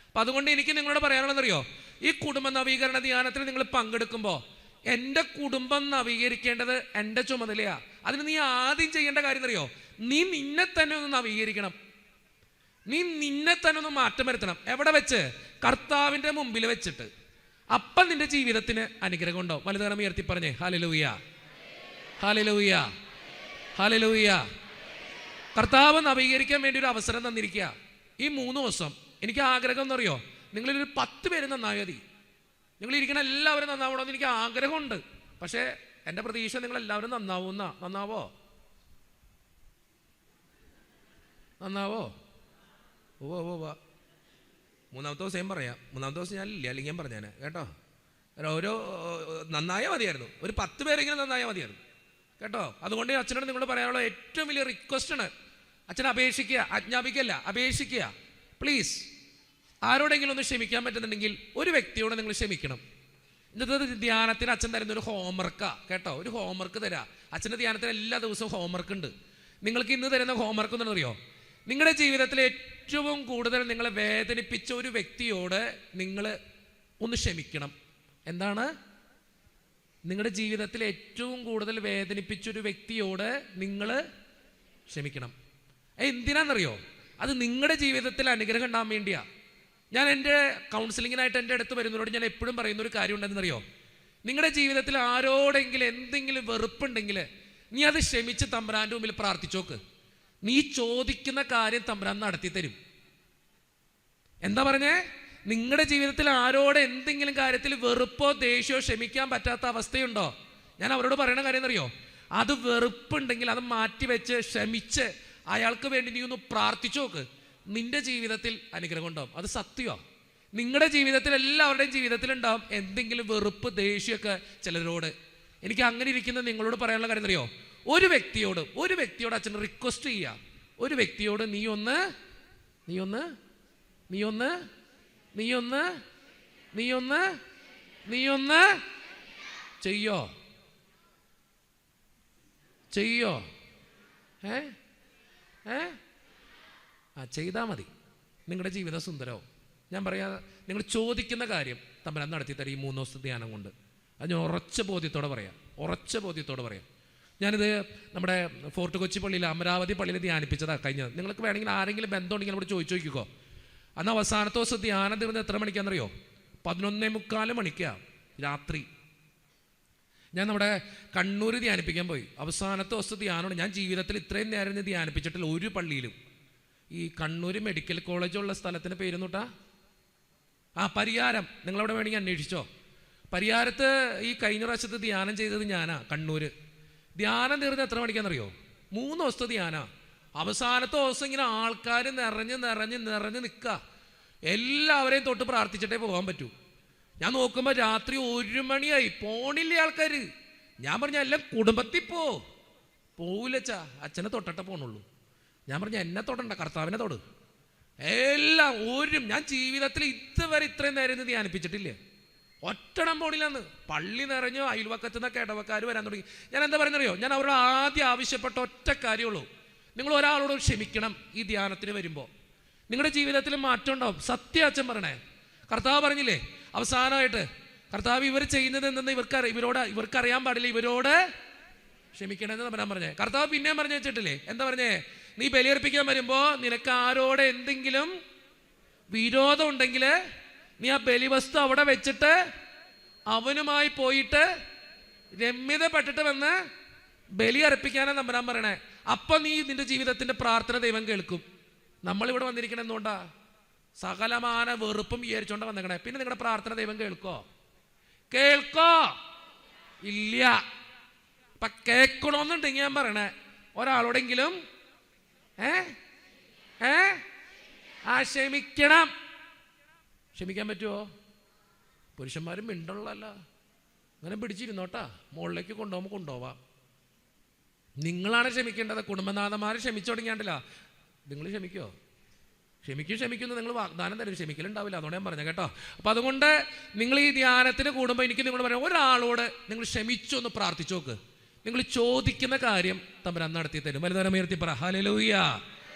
അപ്പം അതുകൊണ്ട് എനിക്ക് നിങ്ങളോട് പറയാനുള്ളതെന്നറിയോ, ഈ കുടുംബ നവീകരണ ധ്യാനത്തിൽ നിങ്ങൾ പങ്കെടുക്കുമ്പോൾ എൻ്റെ കുടുംബം നവീകരിക്കേണ്ടത് എൻ്റെ ചുമതലയാ. അതിന് നീ ആദ്യം ചെയ്യേണ്ട കാര്യം എന്നറിയോ, നീ നിന്നെ തന്നെ ഒന്ന് നവീകരിക്കണം. നീ നിന്നെ തന്നെ ഒന്ന് മാറ്റം വരുത്തണം. എവിടെ വെച്ച്? കർത്താവിൻ്റെ മുമ്പിൽ വെച്ചിട്ട്. അപ്പം നിന്റെ ജീവിതത്തിന് അനുഗ്രഹം ഉണ്ടാവും. വലുതരം ഉയർത്തി പറഞ്ഞേ ഹല്ലേലൂയ, ഹല്ലേലൂയ, ഹല്ലേലൂയ. കർത്താവ് നവീകരിക്കാൻ വേണ്ടി ഒരു അവസരം തന്നിരിക്കുക. ഈ 3 ദിവസം എനിക്ക് ആഗ്രഹം എന്നറിയോ, നിങ്ങളൊരു 10 പേര് നന്നായി മതി. നിങ്ങൾ ഇരിക്കണ എല്ലാവരും നന്നാവണമെന്ന് എനിക്ക് ആഗ്രഹമുണ്ട്. പക്ഷേ എൻ്റെ പ്രതീക്ഷ നിങ്ങളെല്ലാവരും നന്നാവോ? മൂന്നാമത്തെ ദിവസം ഞാൻ പറയാം. 3-ാമത്തെ ദിവസം ഞാൻ ഇല്ല, അല്ലെങ്കിൽ ഞാൻ പറഞ്ഞേനെ കേട്ടോ. ഓരോ നന്നായാൽ മതിയായിരുന്നു, ഒരു 10 പേരെങ്കിലും നന്നായാൽ മതിയായിരുന്നു കേട്ടോ. അതുകൊണ്ട് അച്ഛനോട് നിങ്ങൾ പറയാനുള്ള ഏറ്റവും വലിയ റിക്വസ്റ്റാണ്, അച്ഛൻ അപേക്ഷിക്കുക, ആജ്ഞാപിക്കല്ല, അപേക്ഷിക്കുക പ്ലീസ്. ആരോടെങ്കിലും ഒന്ന് ക്ഷമിക്കാൻ പറ്റുന്നുണ്ടെങ്കിൽ ഒരു വ്യക്തിയോട് നിങ്ങൾ ക്ഷമിക്കണം. ഇന്നത്തെ ധ്യാനത്തിന് അച്ഛൻ തരുന്ന ഒരു ഹോംവർക്കാ കേട്ടോ. ഒരു ഹോംവർക്ക് തരാം. അച്ഛൻ്റെ ധ്യാനത്തിന് എല്ലാ ദിവസവും ഹോംവർക്ക് ഉണ്ട്. നിങ്ങൾക്ക് ഇന്ന് തരുന്ന ഹോംവർക്ക് എന്താണെന്ന് അറിയോ? നിങ്ങളുടെ ജീവിതത്തിൽ ഏറ്റവും കൂടുതൽ നിങ്ങളെ വേദനിപ്പിച്ച ഒരു വ്യക്തിയോട് നിങ്ങൾ ഒന്ന് ക്ഷമിക്കണം. എന്താണ്? നിങ്ങളുടെ ജീവിതത്തിൽ ഏറ്റവും കൂടുതൽ വേദനിപ്പിച്ചൊരു വ്യക്തിയോട് നിങ്ങൾ ക്ഷമിക്കണം. എന്തിനാണെന്നറിയോ? അത് നിങ്ങളുടെ ജീവിതത്തിൽ അനുഗ്രഹം ഉണ്ടാകാൻ വേണ്ടിയാ. ഞാൻ എൻ്റെ കൗൺസിലിങ്ങിനായിട്ട് എൻ്റെ അടുത്ത് വരുന്നവരോട് ഞാൻ എപ്പോഴും പറയുന്നൊരു കാര്യം ഉണ്ടെന്നറിയോ, നിങ്ങളുടെ ജീവിതത്തിൽ ആരോടെങ്കിലും എന്തെങ്കിലും വെറുപ്പുണ്ടെങ്കിൽ നീ അത് ക്ഷമിച്ച് തമ്പുരാൻ്റെ മുമ്പിൽ പ്രാർത്ഥിച്ചോക്ക്. നീ ചോദിക്കുന്ന കാര്യം തമ്പുരാൻ നടത്തി തരും. എന്താ പറഞ്ഞേ? നിങ്ങളുടെ ജീവിതത്തിൽ ആരോട് എന്തെങ്കിലും കാര്യത്തിൽ വെറുപ്പോ ദേഷ്യമോ ക്ഷമിക്കാൻ പറ്റാത്ത അവസ്ഥയുണ്ടോ? ഞാൻ അവരോട് പറയണ കാര്യം എന്നറിയോ, അത് വെറുപ്പുണ്ടെങ്കിൽ അത് മാറ്റിവെച്ച് ക്ഷമിച്ച് അയാൾക്ക് വേണ്ടി നീ ഒന്ന് പ്രാർത്ഥിച്ചു നോക്ക്. നിന്റെ ജീവിതത്തിൽ അനുഗ്രഹം ഉണ്ടാവും. അത് സത്യമാണ്. നിങ്ങളുടെ ജീവിതത്തിൽ എല്ലാവരുടെയും ജീവിതത്തിൽ ഉണ്ടാവും എന്തെങ്കിലും വെറുപ്പ്, ദേഷ്യമൊക്കെ ചിലരോട്. എനിക്ക് അങ്ങനെ ഇരിക്കുന്ന നിങ്ങളോട് പറയാനുള്ള കാര്യം അറിയോ, ഒരു വ്യക്തിയോട് അച്ഛൻ റിക്വസ്റ്റ് ചെയ്യുക. ഒരു വ്യക്തിയോട് നീ ഒന്ന് ചെയ്യോ? ചെയ്താൽ മതി, നിങ്ങളുടെ ജീവിതം സുന്ദരവും. ഞാൻ പറയാ, നിങ്ങൾ ചോദിക്കുന്ന കാര്യം തമ്പുരാൻ നടത്തി തരും ഈ 3 ദിവസത്തെ ധ്യാനം കൊണ്ട്. അത് ഞാൻ ഉറച്ച ബോധ്യത്തോടെ പറയാം. ഞാനിത് നമ്മുടെ ഫോർട്ട് കൊച്ചി പള്ളിയിൽ, അമരാവതി പള്ളിയിൽ ധ്യാനിപ്പിച്ചതാണ് കഴിഞ്ഞത്. നിങ്ങൾക്ക് വേണമെങ്കിൽ ആരെങ്കിലും ബന്ധമുണ്ടെങ്കിൽ അവിടെ ചോദിച്ചു നോക്കിക്കോ. അന്ന് അവസാനത്തെ ദിവസം ധ്യാനം തീർന്നത് എത്ര മണിക്കാണെന്നറിയോ? 11:45 മണിക്കാണ് രാത്രി. ഞാൻ നമ്മുടെ കണ്ണൂർ ധ്യാനിപ്പിക്കാൻ പോയി. അവസാനത്തെ ദിവസം ധ്യാനമാണ്. ഞാൻ ജീവിതത്തിൽ ഇത്രയും നേരം ധ്യാനിപ്പിച്ചിട്ടില്ല ഒരു പള്ളിയിലും. ഈ കണ്ണൂർ മെഡിക്കൽ കോളേജുള്ള സ്ഥലത്തിൻ്റെ പേരെന്നൂട്ടാ പരിയാരം. നിങ്ങളവിടെ വേണമെങ്കിൽ അന്വേഷിച്ചോ. പരിയാരത്ത് ഈ കഴിഞ്ഞ പ്രാവശ്യത്ത് ധ്യാനം ചെയ്തത് ഞാനാ. കണ്ണൂർ ധ്യാനം തീർന്ന് എത്ര മണിക്കാണെന്നറിയോ? 3 ദിവസത്തെ ധ്യാനാ. അവസാനത്തെ ദിവസം ഇങ്ങനെ ആൾക്കാർ നിറഞ്ഞ് നിൽക്കുക. എല്ലാവരെയും തൊട്ട് പ്രാർത്ഥിച്ചിട്ടേ പോകാൻ പറ്റൂ. ഞാൻ നോക്കുമ്പോൾ രാത്രി 1 മണിയായി. പോണില്ലേ ആൾക്കാർ. ഞാൻ പറഞ്ഞ എല്ലാം കുടുംബത്തിൽ പോവില്ലച്ചാ, അച്ഛനെ തൊട്ടിട്ടേ പോണുള്ളൂ. ഞാൻ പറഞ്ഞ എന്നെ തൊടണ്ട, കർത്താവിനെ തൊട്. എല്ലാം ഞാൻ ജീവിതത്തിൽ ഇതുവരെ ഇത്രയും നേരം ധ്യാനിപ്പിച്ചിട്ടില്ലേ. ഒറ്റണം പോണില്ലെന്ന്. പള്ളി നിറഞ്ഞു, അയൽവക്കത്തു നിന്നൊക്കെ ഇടവക്കാർ വരാൻ തുടങ്ങി. ഞാൻ എന്താ പറയുന്നറിയോ? ഞാൻ അവരോട് ആദ്യം ആവശ്യപ്പെട്ട ഒറ്റ കാര്യമുള്ളൂ, നിങ്ങൾ ഒരാളോട് ക്ഷമിക്കണം. ഈ ധ്യാനത്തിന് വരുമ്പോൾ നിങ്ങളുടെ ജീവിതത്തിൽ മാറ്റം ഉണ്ടാവും. സത്യം അച്ഛൻ പറയണേ. കർത്താവ് പറഞ്ഞില്ലേ അവസാനമായിട്ട്, കർത്താവ് ഇവർ ചെയ്യുന്നത് എന്തെന്ന് ഇവർക്കറിയാൻ പാടില്ല, ഇവരോട് ക്ഷമിക്കണമെന്ന് ഞാൻ പറഞ്ഞേ. കർത്താവ് പിന്നെയും പറഞ്ഞു വെച്ചിട്ടില്ലേ, എന്താ പറഞ്ഞേ? നീ ബലിയർപ്പിക്കാൻ വരുമ്പോൾ നിനക്ക് ആരോട് എന്തെങ്കിലും വിരോധം ഉണ്ടെങ്കിൽ നീ ആ ബലിവസ്തു അവിടെ വെച്ചിട്ട് അവനുമായി പോയിട്ട് രമ്യതപ്പെട്ടിട്ട് വന്ന് ബലി അർപ്പിക്കാനാണ് തമ്പുരാൻ പറയണേ. അപ്പം നീ നിന്റെ ജീവിതത്തിന്റെ പ്രാർത്ഥന ദൈവം കേൾക്കും. നമ്മളിവിടെ വന്നിരിക്കണ എന്തുകൊണ്ടാ? സകലമാന വെറുപ്പും വിചാരിച്ചോണ്ട് വന്നേക്കണേ. പിന്നെ നിങ്ങളുടെ പ്രാർത്ഥന ദൈവം കേൾക്കോ? ഇല്ല. അപ്പൊ കേൾക്കണമെന്നുണ്ടെങ്കിൽ ഞാൻ പറയണേ, ഒരാളോടെങ്കിലും ക്ഷമിക്കണം. ക്ഷമിക്കാൻ പറ്റുമോ? പുരുഷന്മാരും മിണ്ടുള്ളല്ല, അങ്ങനെ പിടിച്ചിരുന്നോട്ടാ, മുകളിലേക്ക് കൊണ്ടുപോകുമ്പോൾ കൊണ്ടുപോവാം. നിങ്ങളാണ് ക്ഷമിക്കേണ്ടത്. കുടുംബനാഥന്മാർ ക്ഷമിച്ചു തുടങ്ങിയാണ്ടില്ല. നിങ്ങൾ ക്ഷമിക്കുമോ? ക്ഷമിക്കുന്നു നിങ്ങൾ വാഗ്ദാനം തരും, ക്ഷമിക്കലുണ്ടാവില്ല. അതുകൊണ്ട് ഞാൻ പറഞ്ഞു കേട്ടോ. അപ്പം അതുകൊണ്ട് നിങ്ങൾ ഈ ധ്യാനത്തിന് കൂടുമ്പോൾ എനിക്ക് നിങ്ങൾ പറയാം, ഒരാളോട് നിങ്ങൾ ക്ഷമിച്ചു ഒന്ന് പ്രാർത്ഥിച്ചു നോക്ക്. നിങ്ങൾ ചോദിക്കുന്ന കാര്യം തമ്പുരാൻ നടത്തി തരും. വലുതരം ഉയർത്തി പറ ഹല്ലേലൂയ,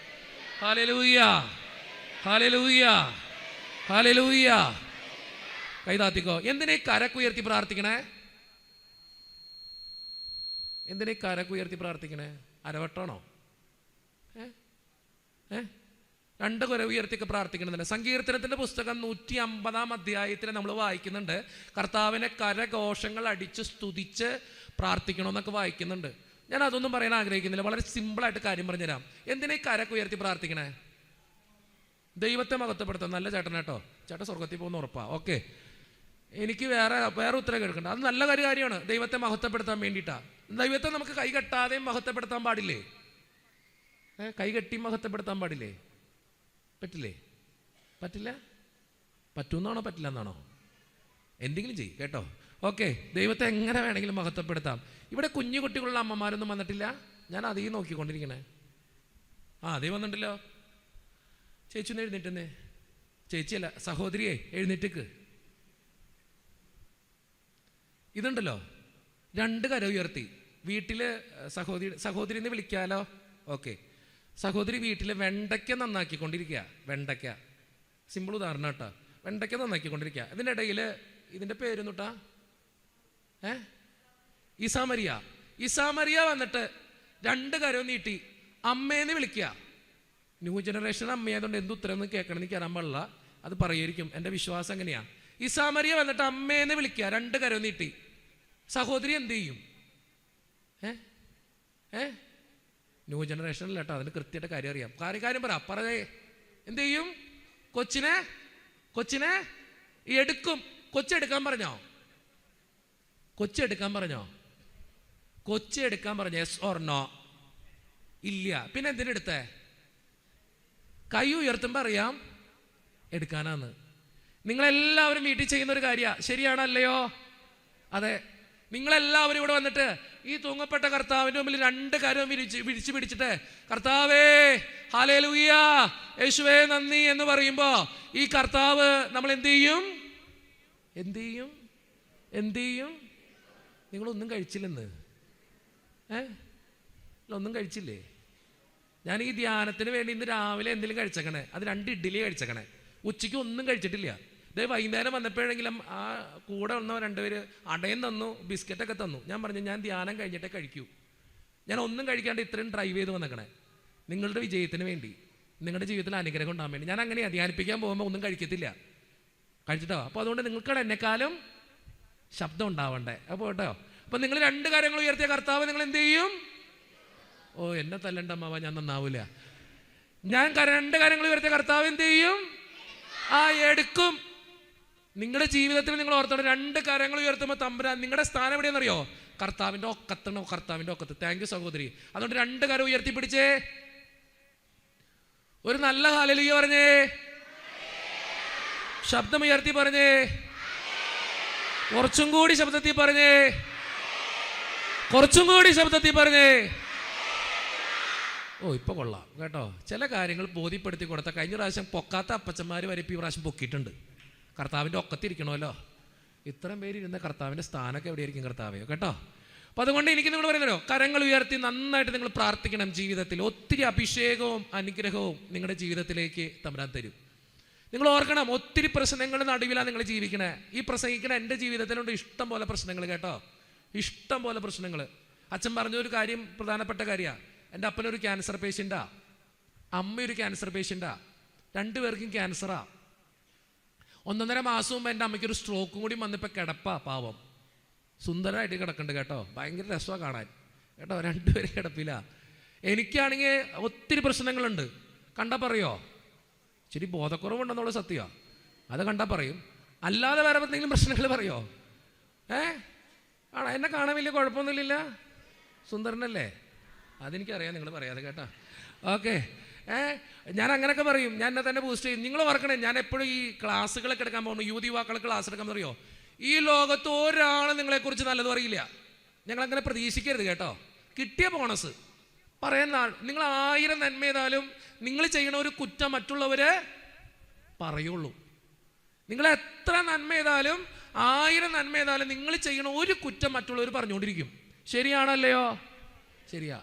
ഹല്ലേലൂയ, ഹല്ലേലൂയ, ഹല്ലേലൂയ. കൈതാത്തിക്കോ. എന്തിനാ ഈ കരക്കുയർത്തി പ്രാർത്ഥിക്കണേ? എന്തിനാ ഈ കരക്കുയർത്തി പ്രാർത്ഥിക്കണേ? അരവട്ടാണോ? രണ്ട് കുര ഉയർത്തിയൊക്കെ പ്രാർത്ഥിക്കണമെന്നില്ല. സങ്കീർത്തനത്തിന്റെ പുസ്തകം 150 അധ്യായത്തിൽ നമ്മൾ വായിക്കുന്നുണ്ട്, കർത്താവിനെ കരഘോഷങ്ങൾ അടിച്ച് സ്തുതിച്ച് പ്രാർത്ഥിക്കണമെന്നൊക്കെ വായിക്കുന്നുണ്ട്. ഞാൻ അതൊന്നും പറയാൻ ആഗ്രഹിക്കുന്നില്ല, വളരെ സിമ്പിളായിട്ട് കാര്യം പറഞ്ഞുതരാം. എന്തിനാ ഈ കരക്ക് ഉയർത്തി പ്രാർത്ഥിക്കണേ? ദൈവത്തെ മഹത്വപ്പെടുത്താം. നല്ല ചേട്ടൻ കേട്ടോ, ചേട്ടൻ സ്വർഗത്തിൽ പോകുന്ന ഉറപ്പാ. ഓക്കെ, എനിക്ക് വേറെ ഉത്തരം കേൾക്കണ്ട. അത് നല്ല കാര്യമാണ്, ദൈവത്തെ മഹത്വപ്പെടുത്താൻ വേണ്ടിയിട്ടാണ്. ദൈവത്തെ നമുക്ക് കൈ കെട്ടാതെയും മഹത്വപ്പെടുത്താൻ പാടില്ലേ? കൈ കെട്ടി മഹത്വപ്പെടുത്താൻ പാടില്ലേ? പറ്റില്ലേ? പറ്റില്ല? പറ്റുമെന്നാണോ പറ്റില്ല എന്നാണോ? എന്തെങ്കിലും ചെയ്യും കേട്ടോ. ഓക്കെ, ദൈവത്തെ എങ്ങനെ വേണമെങ്കിലും മഹത്വപ്പെടുത്താം. ഇവിടെ കുഞ്ഞു കുട്ടികളുള്ള അമ്മമാരൊന്നും വന്നിട്ടില്ല. ഞാൻ അധികം നോക്കിക്കൊണ്ടിരിക്കണേ. അതേ വന്നിട്ടുണ്ടല്ലോ. ചേച്ചി ഒന്ന് എഴുന്നേറ്റെന്നേ. ചേച്ചിയല്ല, സഹോദരിയെ എഴുന്നേറ്റക്ക്. ഇതുണ്ടല്ലോ, 2 കര ഉയർത്തി. വീട്ടിൽ സഹോദരിന്ന് വിളിക്കാലോ? ഓക്കെ. സഹോദരി വീട്ടിൽ വെണ്ടയ്ക്ക നന്നാക്കിക്കൊണ്ടിരിക്കുക. വെണ്ടയ്ക്ക സിമ്പിൾ ഉദാഹരണം കേട്ടോ. വെണ്ടയ്ക്ക നന്നാക്കിക്കൊണ്ടിരിക്കുക. ഇതിൻ്റെ ഇടയിൽ ഇതിൻ്റെ പേരൊന്നുട്ടാ ഇസാമരിയ വന്നിട്ട് 2 കരവും നീട്ടി അമ്മേന്ന് വിളിക്കുക. ന്യൂ ജനറേഷൻ അമ്മയായതുകൊണ്ട് എന്ത് ഉത്തരം എന്ന് കേൾക്കണം എനിക്ക് അറിയാൻ പാടില്ല, അത് പറയുമായിരിക്കും. എൻ്റെ വിശ്വാസം എങ്ങനെയാ? ഇസാമരിയ വന്നിട്ട് അമ്മേന്ന് വിളിക്കുക, 2 കരവും നീട്ടി. സഹോദരി എന്ത് ചെയ്യും? ന്യൂ ജനറേഷനിൽ കേട്ടോ, അതിന് കൃത്യമായിട്ട് കാര്യം അറിയാം. കാര്യം പറയേ. എന്ത് ചെയ്യും? കൊച്ചിനെ എടുക്കും. കൊച്ചെടുക്കാൻ പറഞ്ഞോ? Yes or no? ഇല്ല. പിന്നെ എന്തിനെടുത്തേ? കൈ ഉയർത്തുമ്പോൾ അറിയാം എടുക്കാനാന്ന്. നിങ്ങളെല്ലാവരും വീട്ടിൽ ചെയ്യുന്ന ഒരു കാര്യമാണ്, ശരിയാണല്ലയോ? അതെ. നിങ്ങളെല്ലാവരും ഇവിടെ വന്നിട്ട് ഈ തൂങ്ങപ്പെട്ട കർത്താവിൻ്റെ മുമ്പിൽ 2 കരവും വിരിച്ചു പിടിച്ചിട്ട് കർത്താവേ ഹല്ലേലൂയ, യേശുവേ നന്ദി എന്ന് പറയുമ്പോൾ ഈ കർത്താവ് നമ്മൾ എന്ത് ചെയ്യും? നിങ്ങളൊന്നും കഴിച്ചില്ലെന്ന്? ഒന്നും കഴിച്ചില്ലേ? ഞാൻ ഈ ധ്യാനത്തിന് വേണ്ടി ഇന്ന് രാവിലെ എന്തെങ്കിലും കഴിച്ചേക്കണേ, അത് 2 ഇഡ്ഡലി കഴിച്ചേക്കണേ. ഉച്ചയ്ക്ക് ഒന്നും കഴിച്ചിട്ടില്ല. വൈകുന്നേരം വന്നപ്പോഴെങ്കിലും ആ കൂടെ വന്ന 2 പേര് അടയും തന്നു, ബിസ്ക്കറ്റൊക്കെ തന്നു. ഞാൻ പറഞ്ഞു ഞാൻ ധ്യാനം കഴിഞ്ഞിട്ടേ കഴിക്കൂ. ഞാൻ ഒന്നും കഴിക്കാണ്ട് ഇത്രയും ഡ്രൈവ് ചെയ്ത് വന്നേക്കണേ നിങ്ങളുടെ വിജയത്തിന് വേണ്ടി, നിങ്ങളുടെ ജീവിതത്തിൽ അനുഗ്രഹം ഉണ്ടാകാൻ വേണ്ടി. ഞാൻ അങ്ങനെയാണ് ധ്യാനിപ്പിക്കാൻ പോകുമ്പോൾ ഒന്നും കഴിച്ചിട്ടോ. അപ്പോൾ അതുകൊണ്ട് നിങ്ങൾക്കാണ് എന്നെക്കാളും ശബ്ദം ഉണ്ടാവണ്ടേ. അപ്പോൾ കേട്ടോ, അപ്പം നിങ്ങൾ 2 കാര്യങ്ങൾ ഉയർത്തിയ കർത്താവ് നിങ്ങൾ എന്ത് ചെയ്യും? എന്നെ തല്ലണ്ട അമ്മാവ, ഞാൻ നന്നാവില്ല. ഞാൻ 2 കാര്യങ്ങൾ ഉയർത്തിയ കർത്താവ് എന്ത് ചെയ്യും? എടുക്കും. നിങ്ങളുടെ ജീവിതത്തിൽ നിങ്ങൾ ഓർത്തോണം, 2 കരങ്ങൾ ഉയർത്തുമ്പോൾ തമ്പുരാൻ നിങ്ങളുടെ സ്ഥാനം എവിടെയെന്നറിയോ? കർത്താവിൻ്റെ ഒക്കത്ത്. താങ്ക് യു സഹോദരി. അതുകൊണ്ട് 2 കരം ഉയർത്തി പിടിച്ചേ. ഒരു നല്ല ഹല്ലേലൂയ പറഞ്ഞേ. ശബ്ദം ഉയർത്തി പറഞ്ഞേ. കുറച്ചും കൂടി ശബ്ദത്തിൽ പറഞ്ഞേ. ഇപ്പൊ കൊള്ളാം കേട്ടോ. ചില കാര്യങ്ങൾ ബോധ്യപ്പെടുത്തി കൊടുത്ത കഴിഞ്ഞ പ്രാവശ്യം പൊക്കാത്ത അപ്പച്ചന്മാർ വരെ ഇപ്പോൾ ഈ പ്രാവശ്യം പൊക്കിയിട്ടുണ്ട്. കർത്താവിൻ്റെ ഒക്കത്തിരിക്കണമല്ലോ. ഇത്രയും പേര് ഇരുന്ന കർത്താവിൻ്റെ സ്ഥാനമൊക്കെ എവിടെയായിരിക്കും കർത്താവെയോ കേട്ടോ. അപ്പോൾ അതുകൊണ്ട് എനിക്ക് നിങ്ങൾ പറയുന്നല്ലോ, കരങ്ങൾ ഉയർത്തി നന്നായിട്ട് നിങ്ങൾ പ്രാർത്ഥിക്കണം. ജീവിതത്തിൽ ഒത്തിരി അഭിഷേകവും അനുഗ്രഹവും നിങ്ങളുടെ ജീവിതത്തിലേക്ക് തമ്പുരാൻ തരും. നിങ്ങൾ ഓർക്കണം, ഒത്തിരി പ്രശ്നങ്ങളുടെ നടുവിലാണ് നിങ്ങൾ ജീവിക്കണേ. ഈ പ്രസംഗിക്കണ എൻ്റെ ജീവിതത്തിലുണ്ട് ഇഷ്ടം പോലെ പ്രശ്നങ്ങൾ കേട്ടോ, ഇഷ്ടം പോലെ പ്രശ്നങ്ങൾ. അച്ഛൻ പറഞ്ഞൊരു കാര്യം പ്രധാനപ്പെട്ട കാര്യമാണ്. എൻ്റെ അപ്പനൊരു ക്യാൻസർ പേഷ്യൻ്റാ, അമ്മയൊരു ക്യാൻസർ പേഷ്യൻ്റാ, രണ്ടുപേർക്കും ക്യാൻസറാ. 1.5 മാസം മുമ്പ് എൻ്റെ അമ്മയ്ക്കൊരു സ്ട്രോക്കും കൂടി വന്നിപ്പോൾ കിടപ്പാ, പാവം സുന്ദരമായിട്ട് കിടക്കുന്നുണ്ട് കേട്ടോ, ഭയങ്കര രസമാണ് കാണാൻ കേട്ടോ, രണ്ടുപേരും കിടപ്പില്ല. എനിക്കാണെങ്കിൽ ഒത്തിരി പ്രശ്നങ്ങളുണ്ട്, കണ്ടാൽ പറയോ ഇച്ചിരി ബോധക്കുറവുണ്ടെന്നുള്ള സത്യമാണ്, അത് കണ്ടാൽ പറയും. അല്ലാതെ വേറെ എന്തെങ്കിലും പ്രശ്നങ്ങൾ പറയോ? ആണോ? എന്നെ കാണാൻ വലിയ കുഴപ്പമൊന്നുമില്ല, സുന്ദരനല്ലേ? അതെനിക്കറിയാം, നിങ്ങൾ പറയാതെ കേട്ടോ. ഓക്കെ, ഞാൻ അങ്ങനെയൊക്കെ പറയും, ഞാൻ എന്നെ തന്നെ ബൂസ്റ്റ് ചെയ്യും. നിങ്ങൾ ഓർക്കണേ, ഞാൻ എപ്പോഴും ഈ ക്ലാസ്സുകളൊക്കെ എടുക്കാൻ പോകുന്നു, യുവാക്കളെ ക്ലാസ് എടുക്കാൻ പറയോ, ഈ ലോകത്ത് ഒരാൾ നിങ്ങളെക്കുറിച്ച് നല്ലത് പറയില്ല. ഞങ്ങളങ്ങനെ പ്രതീക്ഷിക്കരുത് കേട്ടോ. കിട്ടിയ ബോണസ് പറയാൻ നിങ്ങൾ 1000 നന്മ ചെയ്താലും നിങ്ങൾ ചെയ്യണ ഒരു കുറ്റം മറ്റുള്ളവരെ പറയുള്ളൂ. നിങ്ങൾ എത്ര നന്മ ചെയ്താലും 1000 നന്മ ചെയ്താലും നിങ്ങൾ ചെയ്യണ ഒരു കുറ്റം മറ്റുള്ളവർ പറഞ്ഞുകൊണ്ടിരിക്കും. ശരിയാണല്ലയോ? ശരിയാ.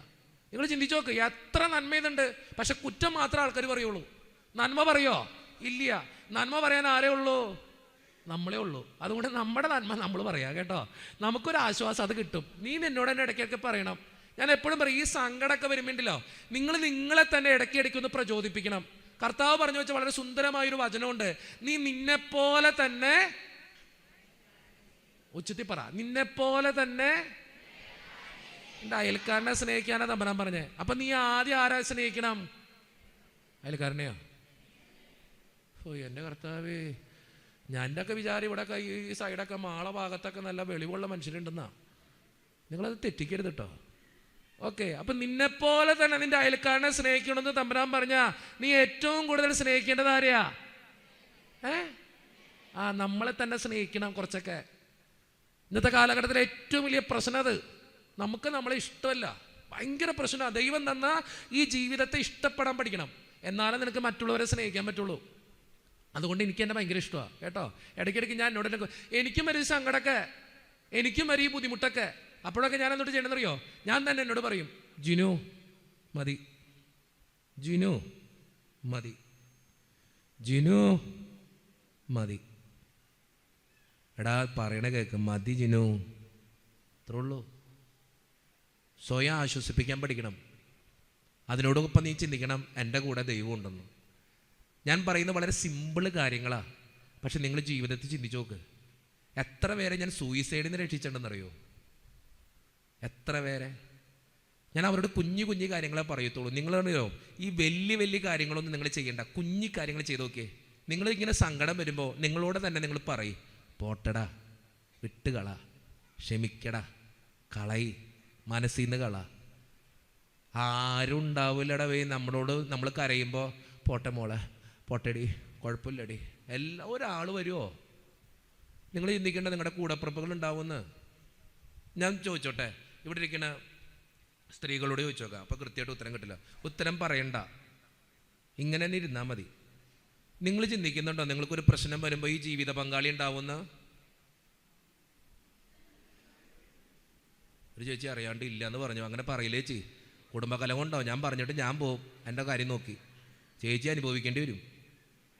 നിങ്ങൾ ചിന്തിച്ചു നോക്ക്, എത്ര നന്മ ചെയ്തുണ്ട്, പക്ഷെ കുറ്റം മാത്രമേ ആൾക്കാർ പറയുള്ളൂ. നന്മ പറയോ? ഇല്ല. നന്മ പറയാൻ ആരേ ഉള്ളൂ? നമ്മളേ ഉള്ളൂ. അതുകൊണ്ട് നമ്മുടെ നന്മ നമ്മൾ പറയാം കേട്ടോ, നമുക്കൊരു ആശ്വാസം അത് കിട്ടും. നീ എന്നോട് തന്നെ ഇടയ്ക്കൊക്കെ പറയണം. ഞാൻ എപ്പോഴും പറയും, ഈ സങ്കടമൊക്കെ വരുമ്പോണ്ടല്ലോ, നിങ്ങൾ നിങ്ങളെ തന്നെ ഇടയ്ക്കിടയ്ക്ക് ഒന്ന് പ്രചോദിപ്പിക്കണം. കർത്താവ് പറഞ്ഞു വെച്ച വളരെ സുന്ദരമായൊരു വചനമുണ്ട്, നീ നിന്നെപ്പോലെ തന്നെ, ഉച്ചത്തിൽ പറ, നിന്നെപ്പോലെ തന്നെ എൻ്റെ അയൽക്കാരനെ സ്നേഹിക്കാനാ തമ്പരാൻ പറഞ്ഞേ. അപ്പൊ നീ ആദ്യം ആരാ സ്നേഹിക്കണം? അയൽക്കാരനെയോ? ഓ എൻ്റെ കർത്താവേ, ഞാൻ്റെ ഒക്കെ വിചാരം ഇവിടെയൊക്കെ ഈ സൈഡൊക്കെ മാള ഭാഗത്തൊക്കെ നല്ല വെളിവുള്ള മനുഷ്യരുണ്ടെന്നാ. നിങ്ങളത് തെറ്റിക്കരുത് കേട്ടോ. ഓക്കെ, അപ്പൊ നിന്നെപ്പോലെ തന്നെ നിന്റെ അയൽക്കാരനെ സ്നേഹിക്കണമെന്ന് തമ്പരാൻ പറഞ്ഞാ നീ ഏറ്റവും കൂടുതൽ സ്നേഹിക്കേണ്ടത് ആരെയാ? നമ്മളെ തന്നെ സ്നേഹിക്കണം കുറച്ചൊക്കെ. ഇന്നത്തെ കാലഘട്ടത്തിലെ ഏറ്റവും വലിയ പ്രശ്നം അത്, നമുക്ക് നമ്മളെ ഇഷ്ടമല്ല, ഭയങ്കര പ്രശ്നമാണ്. ദൈവം തന്ന ഈ ജീവിതത്തെ ഇഷ്ടപ്പെടാൻ പഠിക്കണം, എന്നാലേ നിനക്ക് മറ്റുള്ളവരെ സ്നേഹിക്കാൻ പറ്റുള്ളൂ. അതുകൊണ്ട് എനിക്ക് എന്നെ ഭയങ്കര ഇഷ്ടമാണ് കേട്ടോ. ഇടയ്ക്കിടയ്ക്ക് ഞാൻ എന്നോട് എനിക്കും വരും സങ്കടമൊക്കെ, എനിക്കും വരും ഈ ബുദ്ധിമുട്ടൊക്കെ. അപ്പോഴൊക്കെ ഞാൻ എന്നോട് ചെയ്യണമെന്നറിയോ? ഞാൻ തന്നെ എന്നോട് പറയും, ജിനു മതി, ജിനു മതി, ജിനു മതി. എടാ പറയണ കേൾക്ക്, മതി ജിനു, അത്രേ ഉള്ളൂ. സ്വയം ആശ്വസിപ്പിക്കാൻ പഠിക്കണം. അതിനോടൊപ്പം നീ ചിന്തിക്കണം, എൻ്റെ കൂടെ ദൈവം ഉണ്ടെന്ന്. ഞാൻ പറയുന്നത് വളരെ സിമ്പിൾ കാര്യങ്ങളാണ്, പക്ഷെ നിങ്ങൾ ജീവിതത്തിൽ ചിന്തിച്ചു നോക്ക്. എത്ര പേരെ ഞാൻ സൂയിസൈഡിൽ നിന്ന് രക്ഷിച്ചിട്ടുണ്ടെന്നറിയോ? എത്ര പേരെ? ഞാൻ അവരോട് കുഞ്ഞു കുഞ്ഞു കാര്യങ്ങളെ പറയത്തുള്ളൂ. നിങ്ങളറിയോ, ഈ വലിയ വലിയ കാര്യങ്ങളൊന്നും നിങ്ങൾ ചെയ്യേണ്ട, കുഞ്ഞു കാര്യങ്ങൾ ചെയ്ത് നോക്കിയേ. നിങ്ങളിങ്ങനെ സങ്കടം വരുമ്പോൾ നിങ്ങളോട് തന്നെ നിങ്ങൾ പറയും, പോട്ടടാ, വിട്ടുകള, ക്ഷമിക്കടാ, കളയി, മനസ്സിൽ നിന്ന് കള. ആരും ഉണ്ടാവില്ലടാ നമ്മളോട്. നമ്മൾ കരയുമ്പോൾ പോട്ടെ മോളെ, പോട്ടടി, കുഴപ്പമില്ലടി, എല്ലാം ഒരാൾ വരുമോ? നിങ്ങൾ ചിന്തിക്കേണ്ട നിങ്ങളുടെ കൂടപ്പുറപ്പുകൾ ഉണ്ടാവുമെന്ന്. ഞാൻ ചോദിച്ചോട്ടെ, ഇവിടെ ഇരിക്കുന്ന സ്ത്രീകളോട് ചോദിച്ചോക്കാം, അപ്പോൾ കൃത്യമായിട്ട് ഉത്തരം കിട്ടില്ല. ഉത്തരം പറയണ്ട, ഇങ്ങനെ തന്നെ ഇരുന്നാൽ മതി. നിങ്ങൾ ചിന്തിക്കുന്നുണ്ടോ നിങ്ങൾക്കൊരു പ്രശ്നം വരുമ്പോൾ ഈ ജീവിത പങ്കാളി ഉണ്ടാവുന്ന? ഒരു ചേച്ചി അറിയാണ്ട് ഇല്ല എന്ന് പറഞ്ഞു. അങ്ങനെ പറയില്ലേ ചേച്ചി, കുടുംബകലം കൊണ്ടോ? ഞാൻ പറഞ്ഞിട്ട് ഞാൻ പോവും, എൻ്റെ കാര്യം നോക്കി. ചേച്ചി അനുഭവിക്കേണ്ടി വരും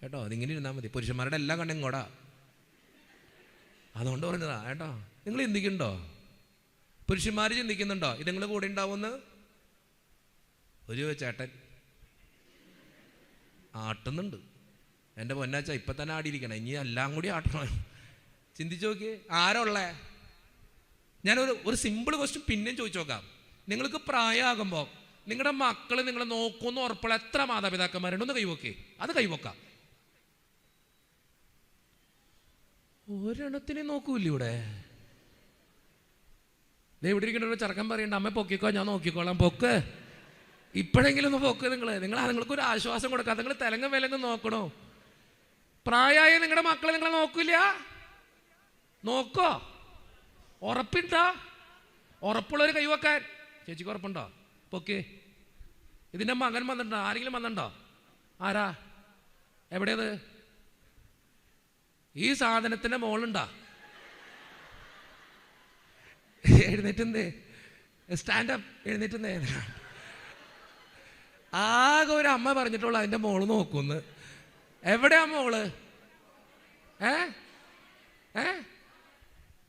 കേട്ടോ. അതിങ്ങനെ ഇരുന്നാൽ മതി. പുരുഷന്മാരുടെ എല്ലാം കണ്ടെങ്കോടാ, അതുകൊണ്ട് പറഞ്ഞതാ കേട്ടോ. നിങ്ങൾ ചിന്തിക്കുന്നുണ്ടോ? പുരുഷന്മാർ ചിന്തിക്കുന്നുണ്ടോ ഇത് നിങ്ങൾ കൂടെ ഉണ്ടാവുമെന്ന്? ഒരു ചേട്ടൻ ആട്ടുന്നുണ്ട്, എൻ്റെ പൊന്നാച്ച ഇപ്പം തന്നെ ആടിയിരിക്കണം, ഇനി എല്ലാം കൂടി ആട്ടണം. ചിന്തിച്ചു നോക്കിയേ, ആരുള്ളേ? ഞാനൊരു സിമ്പിൾ ക്വസ്റ്റ്യൻ പിന്നെയും ചോദിച്ചു നോക്കാം. നിങ്ങൾക്ക് പ്രായമാകുമ്പോൾ നിങ്ങളുടെ മക്കൾ നിങ്ങളെ നോക്കുമെന്ന് ഉറപ്പുള്ള എത്ര മാതാപിതാക്കന്മാരുണ്ട്? ഒന്ന് കൈവോക്കേ, അത് കൈവോക്കാം. ഒരെണ്ണത്തിനെ നോക്കൂല്ല ഇവിടെ. ഇവിടെ ഇരിക്കുന്ന ചെറുക്കൻ പറയണ്ട, അമ്മ പൊക്കിക്കോ, ഞാൻ നോക്കിക്കോളാം. പൊക്ക്, ഇപ്പോഴെങ്കിലും ഒന്ന് പൊക്ക്. നിങ്ങൾക്കൊരു ആശ്വാസം കൊടുക്കാം. നിങ്ങൾ തെലങ്കം വിലങ്ങും നോക്കണോ? പ്രായമായ നിങ്ങളുടെ മക്കളെ നിങ്ങളെ നോക്കില്ല? നോക്കോ? ഉറപ്പിട്ടാ? ഉറപ്പുള്ളവർ കൈവക്കാൻ. ചേച്ചിക്ക് ഉറപ്പുണ്ടോ? പൊക്കെ. ഇതിൻ്റെ മകൻ വന്നിട്ടുണ്ടോ? ആരെങ്കിലും വന്നിട്ടുണ്ടോ? ആരാ? എവിടെയത്? ഈ സാധനത്തിൻ്റെ മോളുണ്ടാ? എഴുന്നേറ്റെന്തേ, സ്റ്റാൻഡപ്പ്, എഴുന്നേറ്റെന്തേ. ആകെ ഒരു അമ്മ പറഞ്ഞിട്ടുള്ളൂ അതിൻ്റെ മോള് നോക്കുന്നു. എവിടെയാ മോള്?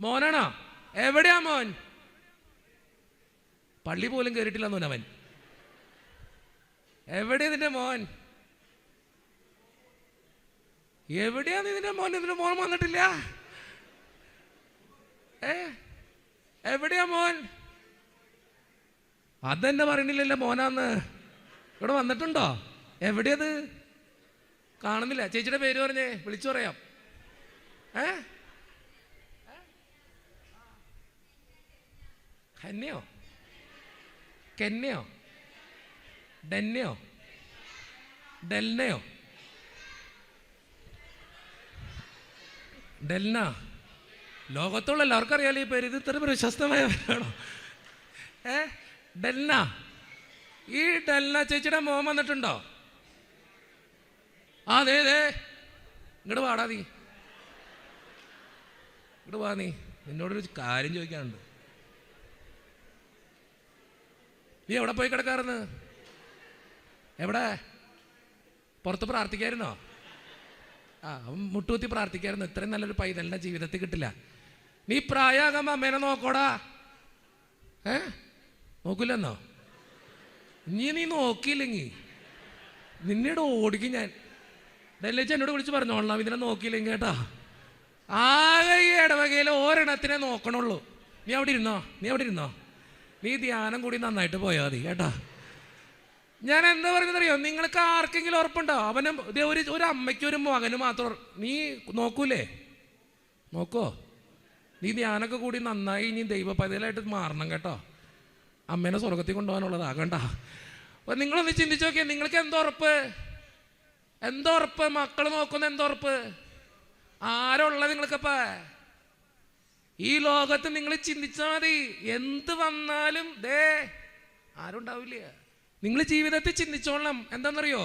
മോനാണോ? എവിടെയാ മോൻ? പള്ളി പോലും കയറിയിട്ടില്ലെന്ന് അവൻ. എവിടെയാ നിന്റെ മോൻ? എവിടെയാ നിന്റെ മോൻ? ഇതിന്റെ മോൻ വന്നിട്ടില്ല. എവിടെയാ മോൻ? അതെന്നെ പറയണില്ലല്ലോ മോനാന്ന്. ഇവിടെ വന്നിട്ടുണ്ടോ? എവിടെയത്? കാണുന്നില്ല. ചേച്ചിയുടെ പേര് പറഞ്ഞേ, വിളിച്ചു പറയാം. ഹന്നയോ, കെന്നയോ, ഡെന്നയോ, ഡെൽനയോ, ഡെൽന? ലോകത്തുള്ള എല്ലാവർക്കും അറിയാലോ ഈ പേര്. ഇത് ഇത്ര പ്രശസ്തമായ പേരാണോ? ഡെൽന. ഈ ഡെൽന ചേച്ചിയുടെ മോൻ വന്നിട്ടുണ്ടോ? അതെ. ഇങ്ങോട്ട് വാടാ, നീ ഇങ്ങോട്ട് വാ. നിന്നോടൊരു കാര്യം ചോദിക്കാനുണ്ട്. നീ എവിടെ പോയി കിടക്കാറുന്ന്? എവിടെ? പുറത്ത് പ്രാർത്ഥിക്കായിരുന്നോ? മുട്ടുകുത്തി പ്രാർത്ഥിക്കായിരുന്നു. ഇത്രയും നല്ലൊരു പൈതലിൻ്റെ ജീവിതത്തിൽ കിട്ടില്ല. നീ പ്രായമാകുമ്പോൾ അമ്മേനെ നോക്കോടാ. നോക്കില്ലെന്നോ? നീ നോക്കിയില്ലെങ്കിൽ നിന്നോട് ഓടിക്കും ഞാൻ. ഡെല്ലിച്ച് എന്നോട് വിളിച്ച് പറഞ്ഞോളാം ഇതിനെ നോക്കിയില്ലെങ്കിൽ കേട്ടാ. ആകെ ഈ ഇടവകയിൽ ഒരെണ്ണത്തിനെ നോക്കണുള്ളൂ. നീ അവിടെ ഇരുന്നോ. നീ ധ്യാനം കൂടി നന്നായിട്ട് പോയാൽ മതി കേട്ടാ. ഞാൻ എന്താ പറയുന്നറിയോ? നിങ്ങൾക്ക് ആർക്കെങ്കിലും ഉറപ്പുണ്ടോ? അവന് ഒരു അമ്മയ്ക്കും ഒരു മകനും മാത്രം നീ നോക്കൂലേ? നോക്കോ? നീ ധ്യാനമൊക്കെ കൂടി നന്നായി നീ ദൈവ പൈതലായിട്ട് മാറണം കേട്ടോ. അമ്മേനെ സ്വർഗത്തിൽ കൊണ്ടുപോകാനുള്ളതാ കേട്ടോ. അപ്പം നിങ്ങളൊന്ന് ചിന്തിച്ച് നോക്കിയാൽ നിങ്ങൾക്ക് എന്തോറപ്പ്? മക്കൾ നോക്കുന്ന എന്തോറപ്പ്? ആരുള്ളത് നിങ്ങൾക്കപ്പ? ഈ ലോകത്ത് നിങ്ങൾ ചിന്തിച്ചാൽ മതി. എന്ത് വന്നാലും ആരുണ്ടാവില്ല. നിങ്ങൾ ജീവിതത്തിൽ ചിന്തിച്ചോളണം. എന്താണെന്നറിയോ?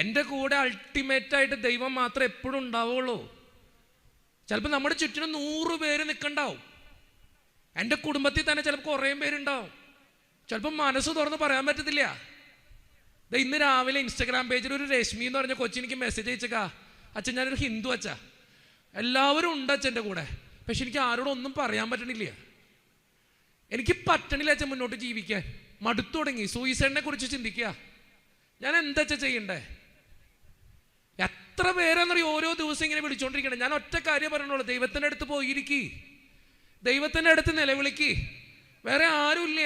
എൻ്റെ കൂടെ അൾട്ടിമേറ്റായിട്ട് ദൈവം മാത്രമേ എപ്പോഴും ഉണ്ടാവുള്ളൂ. ചിലപ്പോൾ നമ്മുടെ ചുറ്റിനും 100 പേര് നിൽക്കണ്ടാവും. എൻ്റെ കുടുംബത്തിൽ തന്നെ ചിലപ്പോൾ കുറേ പേരുണ്ടാവും. ചിലപ്പോൾ മനസ്സ് തുറന്ന് പറയാൻ പറ്റത്തില്ല. ഇന്ന് രാവിലെ ഇൻസ്റ്റാഗ്രാം പേജിൽ ഒരു രശ്മി എന്ന് പറഞ്ഞ കൊച്ചിനിക്ക് മെസ്സേജ് അയച്ചേക്കാ, അച്ഛൻ ഞാനൊരു ഹിന്ദു അച്ഛാ, എല്ലാവരും ഉണ്ട് അച്ഛൻ്റെ കൂടെ, പക്ഷെ എനിക്ക് ആരോടും ഒന്നും പറയാൻ പറ്റണില്ല. എനിക്ക് പറ്റണില്ല അച്ഛൻ മുന്നോട്ട് ജീവിക്കാൻ. മടുത്തു തുടങ്ങി. സൂയിസൈഡിനെ കുറിച്ച് ചിന്തിക്കുക. ഞാൻ എന്താ ചെയ്യണ്ടേ? എത്ര പേരെന്നറിയോ ഓരോ ദിവസം ഇങ്ങനെ വിളിച്ചോണ്ടിരിക്കണേ. ഞാൻ ഒറ്റ കാര്യം പറയണുള്ളൂ, ദൈവത്തിൻ്റെ അടുത്ത് പോയിരിക്കി, ദൈവത്തിൻ്റെ അടുത്ത് നിലവിളിക്ക്. വേറെ ആരുമില്ല.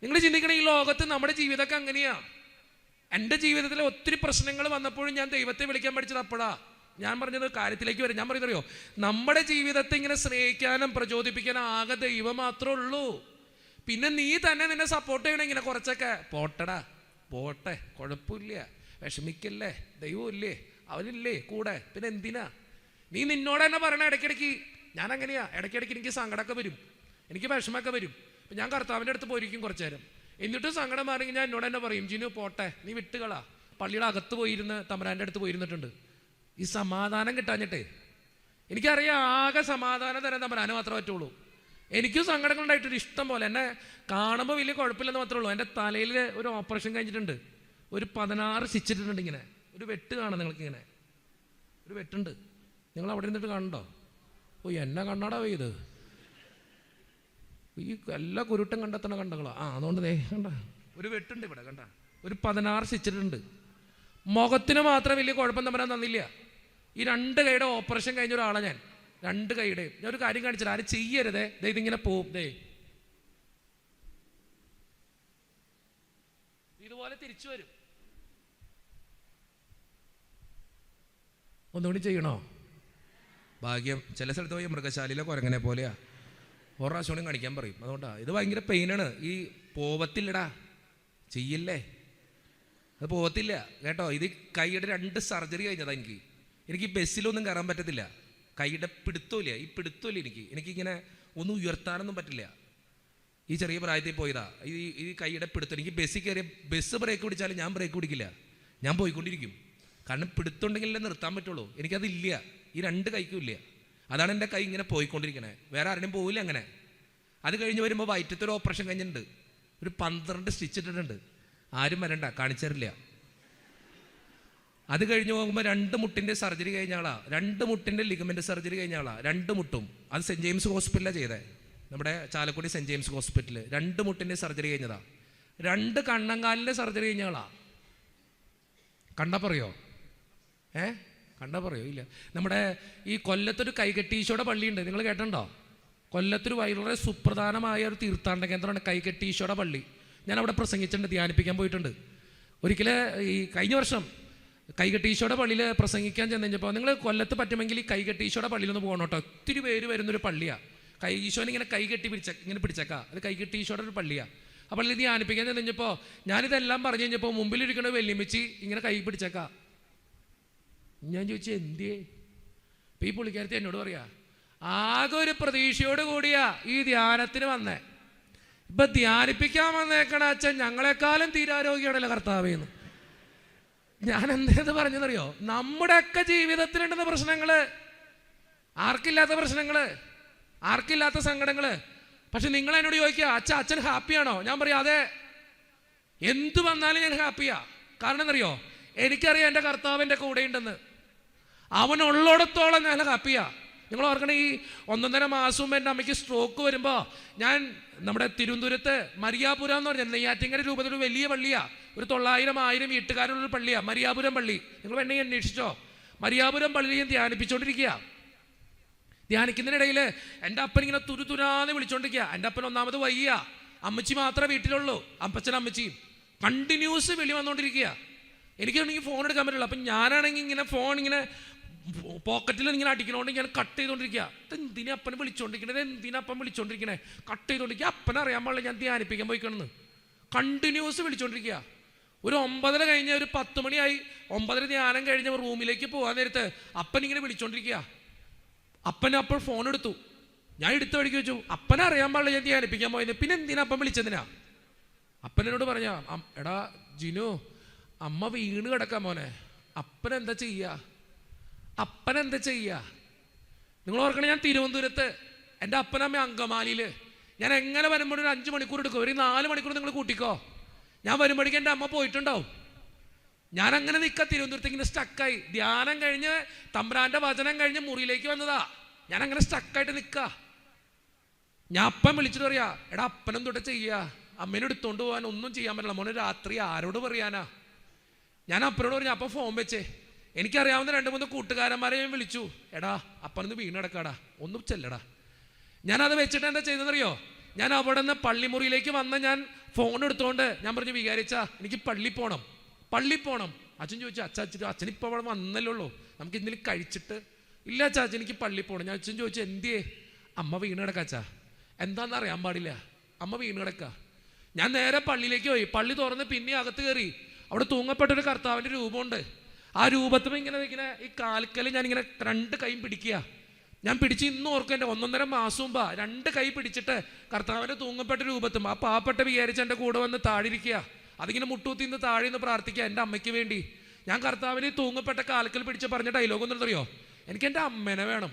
നിങ്ങൾ ചിന്തിക്കണേ, ഈ ലോകത്ത് നമ്മുടെ ജീവിതമൊക്കെ അങ്ങനെയാ. എൻ്റെ ജീവിതത്തിലെ ഒത്തിരി പ്രശ്നങ്ങൾ വന്നപ്പോഴും ഞാൻ ദൈവത്തെ വിളിക്കാൻ പഠിച്ചത് അപ്പോഴാ. ഞാൻ പറഞ്ഞത് കാര്യത്തിലേക്ക് വരും. ഞാൻ പറയുന്നറിയോ, നമ്മുടെ ജീവിതത്തെ ഇങ്ങനെ സ്നേഹിക്കാനും പ്രചോദിപ്പിക്കാനും ആകെ ദൈവം മാത്രമേ ഉള്ളൂ. പിന്നെ നീ തന്നെ നിന്നെ സപ്പോർട്ട് ചെയ്യണം. ഇങ്ങനെ കുറച്ചൊക്കെ പോട്ടെ, കുഴപ്പമില്ല, വിഷമിക്കല്ലേ, ദൈവമില്ലേ, അവനില്ലേ കൂടെ, പിന്നെ എന്തിനാ? നീ നിന്നോട് തന്നെ പറയണ ഇടയ്ക്കിടയ്ക്ക്. ഞാൻ അങ്ങനെയാ, ഇടയ്ക്കിടയ്ക്ക് എനിക്ക് സങ്കടമൊക്കെ വരും, എനിക്ക് വിഷമമൊക്കെ വരും. അപ്പം ഞാൻ കർത്താവിൻ്റെ അടുത്ത് പോയിരിക്കും കുറച്ചു നേരം. എന്നിട്ട് സങ്കടം മാറിയെങ്കിൽ ഞാൻ എന്നോട് തന്നെ പറയും, ജിനു പോട്ടെ, നീ വിട്ടുകളാ. പള്ളിയുടെ അകത്ത് പോയിരുന്ന് തമ്പുരാൻ്റെ അടുത്ത് പോയിരുന്നിട്ടുണ്ട്. ഈ സമാധാനം കിട്ടാഞ്ഞിട്ടേ. എനിക്കറിയാം ആകെ സമാധാനം തരാൻ തമ്പുരാന് മാത്രമേ പറ്റുള്ളൂ. എനിക്കും സങ്കടങ്ങളുണ്ടായിട്ടൊരു ഇഷ്ടം പോലെ. എന്നെ കാണുമ്പോൾ വലിയ കുഴപ്പമില്ലെന്ന് മാത്രമേ ഉള്ളൂ. എൻ്റെ തലയിൽ ഒരു ഓപ്പറേഷൻ കഴിഞ്ഞിട്ടുണ്ട്. ഒരു 16 സ്റ്റിച്ചിട്ടുണ്ട്. ഇങ്ങനെ ഒരു വെട്ട് കാണാം നിങ്ങൾക്കിങ്ങനെ ഒരു വെട്ടുണ്ട്. നിങ്ങൾ അവിടെ ഇരുന്നിട്ട് കാണണ്ടോ? എന്നെ കണ്ണാടാ ഇത്. ഈ എല്ലാ കുരുട്ടും കണ്ടെത്തണ കണ്ടകളാ. അതുകൊണ്ട് കണ്ട ഒരു വെട്ടുണ്ട് ഇവിടെ, കണ്ട ഒരു 16 സ്റ്റിച്ചിട്ടുണ്ട്. മുഖത്തിന് മാത്രം വലിയ കുഴപ്പം തമ്മിൽ തന്നില്ല. ഈ 2 കൈയുടെ ഓപ്പറേഷൻ കഴിഞ്ഞ ഒരാളാണ് ഞാൻ. 2 കൈയുടെയും. ഞാൻ ഒരു കാര്യം കാണിച്ചില്ല, ആരും ചെയ്യരുതേ. ഇതിങ്ങനെ പോവും. ഇതുപോലെ തിരിച്ചു വരും. ഒന്നുകൂടി ചെയ്യണോ? ഭാഗ്യം. ചില സ്ഥലത്ത് പോയി മൃഗശാലയിലെ കുരങ്ങനെ പോലെയാ. ഒരു പ്രാവശ്യം കാണിക്കാൻ പറയും. അതുകൊണ്ടാണ് ഇത് ഭയങ്കര പെയിനാണ്. ഈ പോവത്തില്ലടാ, ചെയ്യല്ലേ, അത് പോകത്തില്ല കേട്ടോ. ഇത് കൈയുടെ 2 സർജറി കഴിഞ്ഞതാ. എനിക്ക് ബസ്സിലൊന്നും കയറാൻ പറ്റത്തില്ല. കൈയുടെ പിടുത്തമില്ല, ഈ പിടുത്തമില്ല. എനിക്കിങ്ങനെ ഒന്നും ഉയർത്താനൊന്നും പറ്റില്ല. ഈ ചെറിയ പ്രായത്തിൽ പോയതാ. ഈ കൈയുടെ പിടുത്തം. എനിക്ക് ബസ്സിൽ കയറിയ ബസ് ബ്രേക്ക് പിടിച്ചാലും ഞാൻ ബ്രേക്ക് പിടിക്കില്ല, ഞാൻ പോയിക്കൊണ്ടിരിക്കും. കാരണം പിടുത്തുണ്ടെങ്കിലേ നിർത്താൻ പറ്റുള്ളൂ. എനിക്കതില്ല, ഈ 2 കൈക്കും ഇല്ല. അതാണ് എൻ്റെ കൈ ഇങ്ങനെ പോയിക്കൊണ്ടിരിക്കണേ. വേറെ ആരുടെയും പോവില്ല അങ്ങനെ. അത് കഴിഞ്ഞ് വരുമ്പോൾ വയറ്റത്തെ ഒരു ഓപ്പറേഷൻ കഴിഞ്ഞിട്ടുണ്ട്, ഒരു 12 സ്റ്റിച്ച് ഇട്ടിട്ടുണ്ട്. ആരും വരണ്ട, കാണിച്ചറില്ല. അത് കഴിഞ്ഞ് പോകുമ്പോൾ 2 മുട്ടിൻ്റെ സർജറി കഴിഞ്ഞ ആളാണ്, 2 മുട്ടിൻ്റെ ലിഗമെൻ്റ് സർജറി കഴിഞ്ഞ ആളാണ്. 2 മുട്ടും അത് സെൻറ്റ് ജെയിംസ് ഹോസ്പിറ്റലാണ് ചെയ്തത്, നമ്മുടെ ചാലക്കുടി സെൻറ്റ് ജെയിംസ് ഹോസ്പിറ്റൽ. 2 മുട്ടിൻ്റെ സർജറി കഴിഞ്ഞതാണ്. 2 കണ്ണങ്കാലിൻ്റെ സർജറി കഴിഞ്ഞ ആളാണ്. കണ്ടാ പറയോ? കണ്ടാ പറയോ? ഇല്ല. നമ്മുടെ ഈ കൊല്ലത്തൊരു കൈകെട്ടീശോയുടെ പള്ളിയുണ്ട്, നിങ്ങൾ കേട്ടിട്ടുണ്ടോ? കൊല്ലത്തൊരു വളരെ സുപ്രധാനമായ ഒരു തീർത്ഥാടന കേന്ദ്രമാണ് കൈകെട്ടീശോയുടെ പള്ളി. ഞാൻ അവിടെ പ്രസംഗിച്ചിട്ടുണ്ട്, ധ്യാനിപ്പിക്കാൻ പോയിട്ടുണ്ട്. ഒരിക്കൽ ഈ കഴിഞ്ഞ വർഷം കൈകെട്ടീശോയുടെ പള്ളിയിൽ പ്രസംഗിക്കാൻ ചെന്ന് കഴിഞ്ഞപ്പോൾ, നിങ്ങൾ കൊല്ലത്ത് പറ്റുമെങ്കിൽ ഈ കൈകെട്ടീശോയുടെ പള്ളിയിലൊന്ന് പോകണം കേട്ടോ. ഒത്തിരി പേര് വരുന്നൊരു പള്ളിയാണ്. ഈശോനെ ഇങ്ങനെ കൈകെട്ടി ഇങ്ങനെ പിടിച്ചേക്കാം. അത് കൈകെട്ടീശോയുടെ ഒരു പള്ളിയാണ്. ആ പള്ളിയിൽ ധ്യാനിപ്പിക്കാൻ ചെന്ന് കഴിഞ്ഞപ്പോൾ ഞാനിതെല്ലാം പറഞ്ഞു കഴിഞ്ഞപ്പോൾ മുമ്പിലിരിക്കണ വെല്ലുമിച്ച് ഇങ്ങനെ കൈ പിടിച്ചേക്കാം. ഞാൻ ചോദിച്ചു എന്തിയേ? ഇപ്പം ഈ പുള്ളിക്കാരത്തി എന്നോട് പറയാ, ആകെ ഒരു പ്രതീക്ഷയോട് കൂടിയാ ഈ ധ്യാനത്തിന് വന്നേ. ഇപ്പം ധ്യാനിപ്പിക്കാൻ വന്നേക്കണ അച്ഛൻ ഞങ്ങളെക്കാളും തീരാരോഗ്യമാണല്ലോ കർത്താവേന്ന്. ഞാൻ എന്തേത് പറഞ്ഞെന്നറിയോ? നമ്മുടെയൊക്കെ ജീവിതത്തിലുണ്ടെന്ന പ്രശ്നങ്ങള്, ആർക്കില്ലാത്ത പ്രശ്നങ്ങള്, ആർക്കില്ലാത്ത സങ്കടങ്ങള്. പക്ഷെ നിങ്ങൾ എന്നോട് ചോദിക്കുക, അച്ഛൻ ഹാപ്പിയാണോ? ഞാൻ പറയാം അതെ, എന്തു വന്നാലും ഞാൻ ഹാപ്പിയാ. കാരണം എന്നറിയോ? എനിക്കറിയാം എൻ്റെ കർത്താവ് എൻ്റെ കൂടെ ഉണ്ടെന്ന്. അവനുള്ളിടത്തോളം ഞാൻ ഹാപ്പിയാ. നിങ്ങൾ ഓർക്കണേ, ഈ 1.5 മാസം മുമ്പ് എൻ്റെ അമ്മയ്ക്ക് സ്ട്രോക്ക് വരുമ്പോൾ ഞാൻ നമ്മുടെ തിരുവനന്തപുരത്ത് മരിയാപുരം എന്ന് പറഞ്ഞാൽ നെയ്യാറ്റിങ്കര രൂപത്തിൽ വലിയ പള്ളിയാണ്, ഒരു 900-1000 വീട്ടുകാരുള്ളൊരു പള്ളിയാണ് മരിയാപുരം പള്ളി. നിങ്ങൾ എന്നെ അന്വേഷിച്ചോ? മരിയാപുരം പള്ളിയും ധ്യാനിപ്പിച്ചുകൊണ്ടിരിക്കുക. ധ്യാനിക്കുന്നതിനിടയിൽ എൻ്റെ അപ്പൻ ഇങ്ങനെ തുരുതുരാന്ന് വിളിച്ചോണ്ടിരിക്കുക. എൻ്റെ അപ്പൻ ഒന്നാമത് വയ്യ, അമ്മച്ചി മാത്രമേ വീട്ടിലുള്ളൂ, അപ്പച്ചനും അമ്മച്ചിയും. കണ്ടിന്യൂസ് വിളി വന്നുകൊണ്ടിരിക്കുക. എനിക്കാണെങ്കിൽ ഫോൺ എടുക്കാൻ പറ്റില്ല. അപ്പം ഞാനാണെങ്കിൽ ഇങ്ങനെ ഫോൺ ഇങ്ങനെ പോക്കറ്റിൽ ഇങ്ങനെ അടിക്കണോണ്ട് ഞാൻ കട്ട് ചെയ്തുകൊണ്ടിരിക്കുക. എന്തിനാ അപ്പനെ വിളിച്ചോണ്ടിരിക്കണത്, എന്തിനാ അപ്പം വിളിച്ചോണ്ടിരിക്കണേ? കട്ട് ചെയ്തോണ്ടിരിക്കുക. അപ്പനെ അറിയാൻ പാടില്ല ഞാൻ ധ്യാനിപ്പിക്കാൻ പോയിക്കണമെന്ന്. കണ്ടിന്യൂസ് വിളിച്ചോണ്ടിരിക്കുക. ഒരു 9:30 കഴിഞ്ഞ് ഒരു 10 മണിയായി. 9:30 ധ്യാനം കഴിഞ്ഞ് റൂമിലേക്ക് പോകാൻ നേരത്ത് അപ്പൻ ഇങ്ങനെ വിളിച്ചോണ്ടിരിക്കുക. അപ്പനെ അപ്പോൾ ഫോൺ എടുത്തു. ഞാൻ എടുത്ത് വഴിക്ക് വെച്ചു, അപ്പനെ അറിയാൻ പാടില്ല ഞാൻ ധ്യാനിപ്പിക്കാൻ പോയത്, പിന്നെ എന്തിനാ അപ്പം വിളിച്ചതിനാ? അപ്പനോട് പറഞ്ഞ, എടാ ജിനു, അമ്മ വീണ് കിടക്കാം മോനെ, അപ്പനെന്താ ചെയ്യുക? അപ്പനെന്താ ചെയ്യുക? നിങ്ങൾ ഓർക്കണേ, ഞാൻ തിരുവനന്തപുരത്ത്, എൻ്റെ അപ്പനമ്മ അങ്കമാലിയിൽ. ഞാൻ എങ്ങനെ വരുമ്പോഴും ഒരു 5 മണിക്കൂർ എടുക്കും, ഒരു 4 മണിക്കൂർ നിങ്ങൾ കൂട്ടിക്കോ. ഞാൻ വരുമ്പോഴേക്കും എൻ്റെ അമ്മ പോയിട്ടുണ്ടാവും. ഞാൻ അങ്ങനെ നിൽക്കാം തിരുവനന്തപുരത്ത്, ഇങ്ങനെ സ്റ്റക്കായി. ധ്യാനം കഴിഞ്ഞ് തമ്പ്രാൻ്റെ വചനം കഴിഞ്ഞ് മുറിയിലേക്ക് വന്നതാ. ഞാൻ അങ്ങനെ സ്റ്റക്കായിട്ട് നിൽക്കുക. ഞാൻ അപ്പൻ വിളിച്ചിട്ട് പറയാ, എടാ അപ്പനും തൊട്ട് ചെയ്യുക, അമ്മേനെ എടുത്തോണ്ട് പോകാൻ ഒന്നും ചെയ്യാൻ പറ്റില്ല മോനെ, രാത്രി ആരോട് പറയാനാ? ഞാൻ അപ്പനോട് പറഞ്ഞു, അപ്പം ഫോൺ വെച്ചേ. എനിക്കറിയാവുന്ന 2-3 കൂട്ടുകാരന്മാരെ ഞാൻ വിളിച്ചു, എടാ അപ്പനൊന്ന് വീണടക്കാടാ, ഒന്നും ചെല്ലടാ. ഞാനത് വെച്ചിട്ട് എന്താ ചെയ്തെന്നറിയോ? ഞാൻ അവിടെ നിന്ന് പള്ളിമുറിയിലേക്ക് വന്ന ഞാൻ ഫോൺ എടുത്തോണ്ട് ഞാൻ പറഞ്ഞു, വികാരിച്ചാ എനിക്ക് പള്ളി പോകണം. അച്ഛൻ ചോദിച്ചു, അച്ഛൻ ഇപ്പോൾ അവിടെ വന്നല്ലേ ഉള്ളൂ, നമുക്ക് എന്തെങ്കിലും കഴിച്ചിട്ട്? ഇല്ല അച്ഛാ, എനിക്ക് പള്ളി പോകണം. ഞാൻ അച്ഛൻ ചോദിച്ചു, എന്തിയേ? അമ്മ വീണ് കിടക്കുക അച്ഛാ. എന്താണെന്ന് അറിയാൻ പാടില്ല, അമ്മ വീണ് കിടക്കുക. ഞാൻ നേരെ പള്ളിയിലേക്ക് പോയി. പള്ളി തുറന്ന് പിന്നെ അകത്ത് കയറി. അവിടെ തൂങ്ങപ്പെട്ടൊരു കർത്താവിൻ്റെ രൂപമുണ്ട്. ആ രൂപത്തിൽ ഇങ്ങനെ ഈ കാൽക്കൽ ഞാനിങ്ങനെ 2 കൈയും പിടിക്കുക. ഞാൻ പിടിച്ച് ഇന്നും ഓർക്കും, എൻ്റെ 1.5 മാസം മുമ്പാ 2 കൈ പിടിച്ചിട്ട് കർത്താവിൻ്റെ തൂങ്ങപ്പെട്ട രൂപത്തും ആ പാവപ്പെട്ട വിചാരിച്ച് എൻ്റെ കൂടെ വന്ന് താഴിരിക്കുക. അതിങ്ങനെ മുട്ടൂത്തിന്ന് താഴെ നിന്ന് പ്രാർത്ഥിക്കുക എൻ്റെ അമ്മയ്ക്ക് വേണ്ടി. ഞാൻ കർത്താവിന് തൂങ്ങപ്പെട്ട കാൽക്കൽ പിടിച്ച് പറഞ്ഞ ഡയലോഗ് ഒന്നും അറിയോ? എനിക്ക് എൻ്റെ അമ്മേനെ വേണം,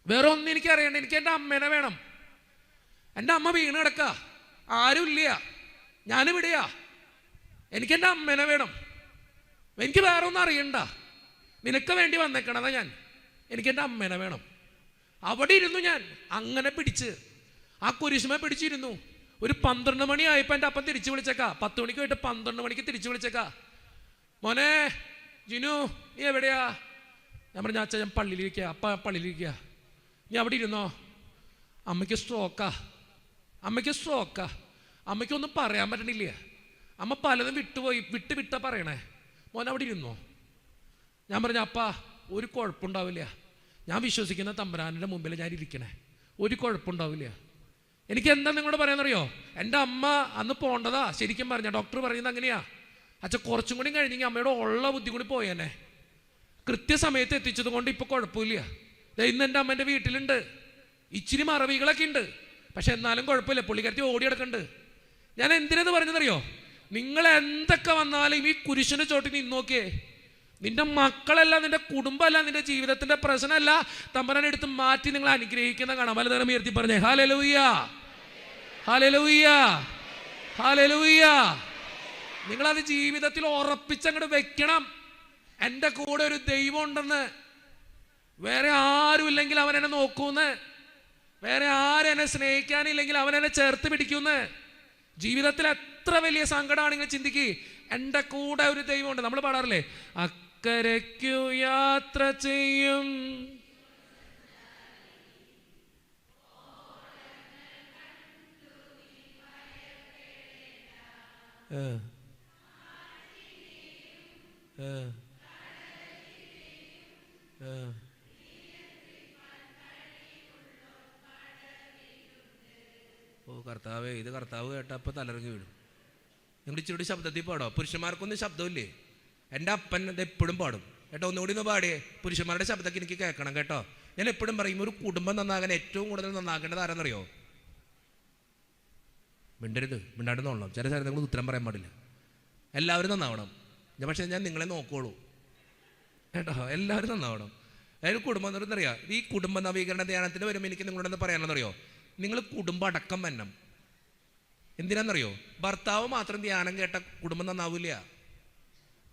വേറെ ഒന്നും എനിക്കറിയണ്ട, എനിക്ക് എൻ്റെ അമ്മേനെ വേണം. എൻ്റെ അമ്മ വീണ് കിടക്കുക, ആരും ഇല്ല, ഞാനിവിടെയാ, എനിക്ക് എൻ്റെ അമ്മേനെ വേണം, എനിക്ക് വേറെ ഒന്നും അറിയണ്ട, നിനക്ക് വേണ്ടി വന്നേക്കണതാ ഞാൻ, എനിക്ക് എൻ്റെ അമ്മേനെ വേണം. അവിടെ ഇരുന്നു ഞാൻ അങ്ങനെ പിടിച്ച്, ആ കുരിശുമ പിടിച്ചിരുന്നു. ഒരു 12 മണി ആയപ്പോൾ എൻ്റെ അപ്പൻ തിരിച്ചു വിളിച്ചേക്കാ. 10 മണിക്ക് പോയിട്ട് 12 മണിക്ക് തിരിച്ചു വിളിച്ചേക്കാ. മോനെ ജിനു, നീ എവിടെയാ? ഞാൻ പറഞ്ഞു, അച്ഛാ ഞാൻ പള്ളിയിലിരിക്കുക. അപ്പ പള്ളിയിലിരിക്കുക. നീ അവിടെ ഇരുന്നോ? അമ്മയ്ക്ക് സ്ട്രോക്കാ. അമ്മയ്ക്കൊന്നും പറയാൻ പറ്റണില്ല. അമ്മ പലതും വിട്ടാ പറയണേ. മോനെ അവിടെ ഇരുന്നോ? ഞാൻ പറഞ്ഞു, അപ്പാ ഒരു കുഴപ്പമുണ്ടാവില്ല, ഞാൻ വിശ്വസിക്കുന്ന തമ്പുരാൻ്റെ മുമ്പിൽ ഞാൻ ഇരിക്കണേ, ഒരു കുഴപ്പമുണ്ടാവില്ല. എനിക്ക് എന്താ നിങ്ങളോട് പറയാന്നറിയോ? എൻ്റെ അമ്മ അന്ന് പോകേണ്ടതാ. ശരിക്കും പറഞ്ഞാൽ ഡോക്ടർ പറയുന്നത് അങ്ങനെയാ. അച്ഛൻ കുറച്ചും കൂടി കഴിഞ്ഞെങ്കിൽ അമ്മയുടെ ഉള്ള ബുദ്ധി കൂടി പോയേനെ. കൃത്യസമയത്ത് എത്തിച്ചത് കൊണ്ട് ഇപ്പോൾ കുഴപ്പമില്ല. ഇന്ന് എൻ്റെ അമ്മേൻ്റെ വീട്ടിലുണ്ട്, ഇച്ചിരി മറവികളൊക്കെ ഉണ്ട്, പക്ഷെ എന്നാലും കുഴപ്പമില്ല, പുള്ളിക്കാരത്തി ഓടി കിടക്കുന്നുണ്ട്. ഞാൻ എന്തിനത് പറഞ്ഞതറിയോ? നിങ്ങൾ എന്തൊക്കെ വന്നാലും ഈ കുരിശിൻ്റെ ചോട്ടിൽ നിന്ന് നോക്കിയേ, നിന്റെ മക്കളല്ല, നിന്റെ കുടുംബമല്ല, നിന്റെ ജീവിതത്തിന്റെ പ്രശ്നമല്ല. തമ്പുരാൻ എടുത്ത് മാറ്റി നിങ്ങൾ അനുഗ്രഹിക്കുന്ന കാണാം. വലതുകരം ഉയർത്തി പറഞ്ഞേ ഹല്ലേലൂയ, ഹല്ലേലൂയ, ഹല്ലേലൂയ. നിങ്ങളത് ജീവിതത്തിൽ ഉറപ്പിച്ചങ്ങോട്ട് വെക്കണം. എൻ്റെ കൂടെ ഒരു ദൈവം ഉണ്ടെന്ന്, വേറെ ആരുമില്ലെങ്കിൽ അവൻ എന്നെ നോക്കൂന്ന്, വേറെ ആരും എന്നെ സ്നേഹിക്കാനില്ലെങ്കിൽ അവൻ എന്നെ ചേർത്ത് പിടിക്കൂന്ന്. ജീവിതത്തിൽ എത്ര വലിയ സങ്കടമാണെങ്കിലും ചിന്തിക്ക്, എൻ്റെ കൂടെ ഒരു ദൈവമുണ്ട്. നമ്മൾ പാടാറില്ലേ, അക്കരയ്ക്കു യാത്ര ചെയ്യും ഓ കർത്താവേ, ഇത് കർത്താവ് കേട്ടപ്പോൾ തലറങ്ങി വീഴും. നിങ്ങൾ ഇച്ചിരി ശബ്ദത്തിൽ പാടോ? പുരുഷന്മാർക്കൊന്നും ശബ്ദമില്ലേ? എൻ്റെ അപ്പൻ ഇത് എപ്പോഴും പാടും കേട്ടോ. ഒന്നുകൂടി ഒന്ന് പാടിയേ. പുരുഷന്മാരുടെ ശബ്ദമൊക്കെ എനിക്ക് കേൾക്കണം കേട്ടോ. ഞാൻ എപ്പോഴും പറയും, ഒരു കുടുംബം നന്നാകാൻ ഏറ്റവും കൂടുതൽ നന്നാക്കേണ്ടത് ആരെന്നറിയോ? മിണ്ടരുത്, മിണ്ടാണ്ട് നോക്കണം. ചില സ്ഥലത്ത് നിങ്ങൾ ഉത്തരം പറയാൻ പാടില്ല. എല്ലാവരും നന്നാവണം. പക്ഷേ ഞാൻ നിങ്ങളെ നോക്കുകയുള്ളൂ കേട്ടോ. എല്ലാവരും നന്നാവണം. അതായത് കുടുംബം എന്നറിയാം. ഈ കുടുംബ നവീകരണ ധ്യാനത്തിന് വരുമ്പോൾ എനിക്ക് നിങ്ങളോടൊന്ന് പറയാനെന്നറിയോ, നിങ്ങൾ കുടുംബം അടക്കം വരണം. എന്തിനാണെന്നറിയോ? ഭർത്താവ് മാത്രം ധ്യാനം കേട്ട കുടുംബം നന്നാവില്ല,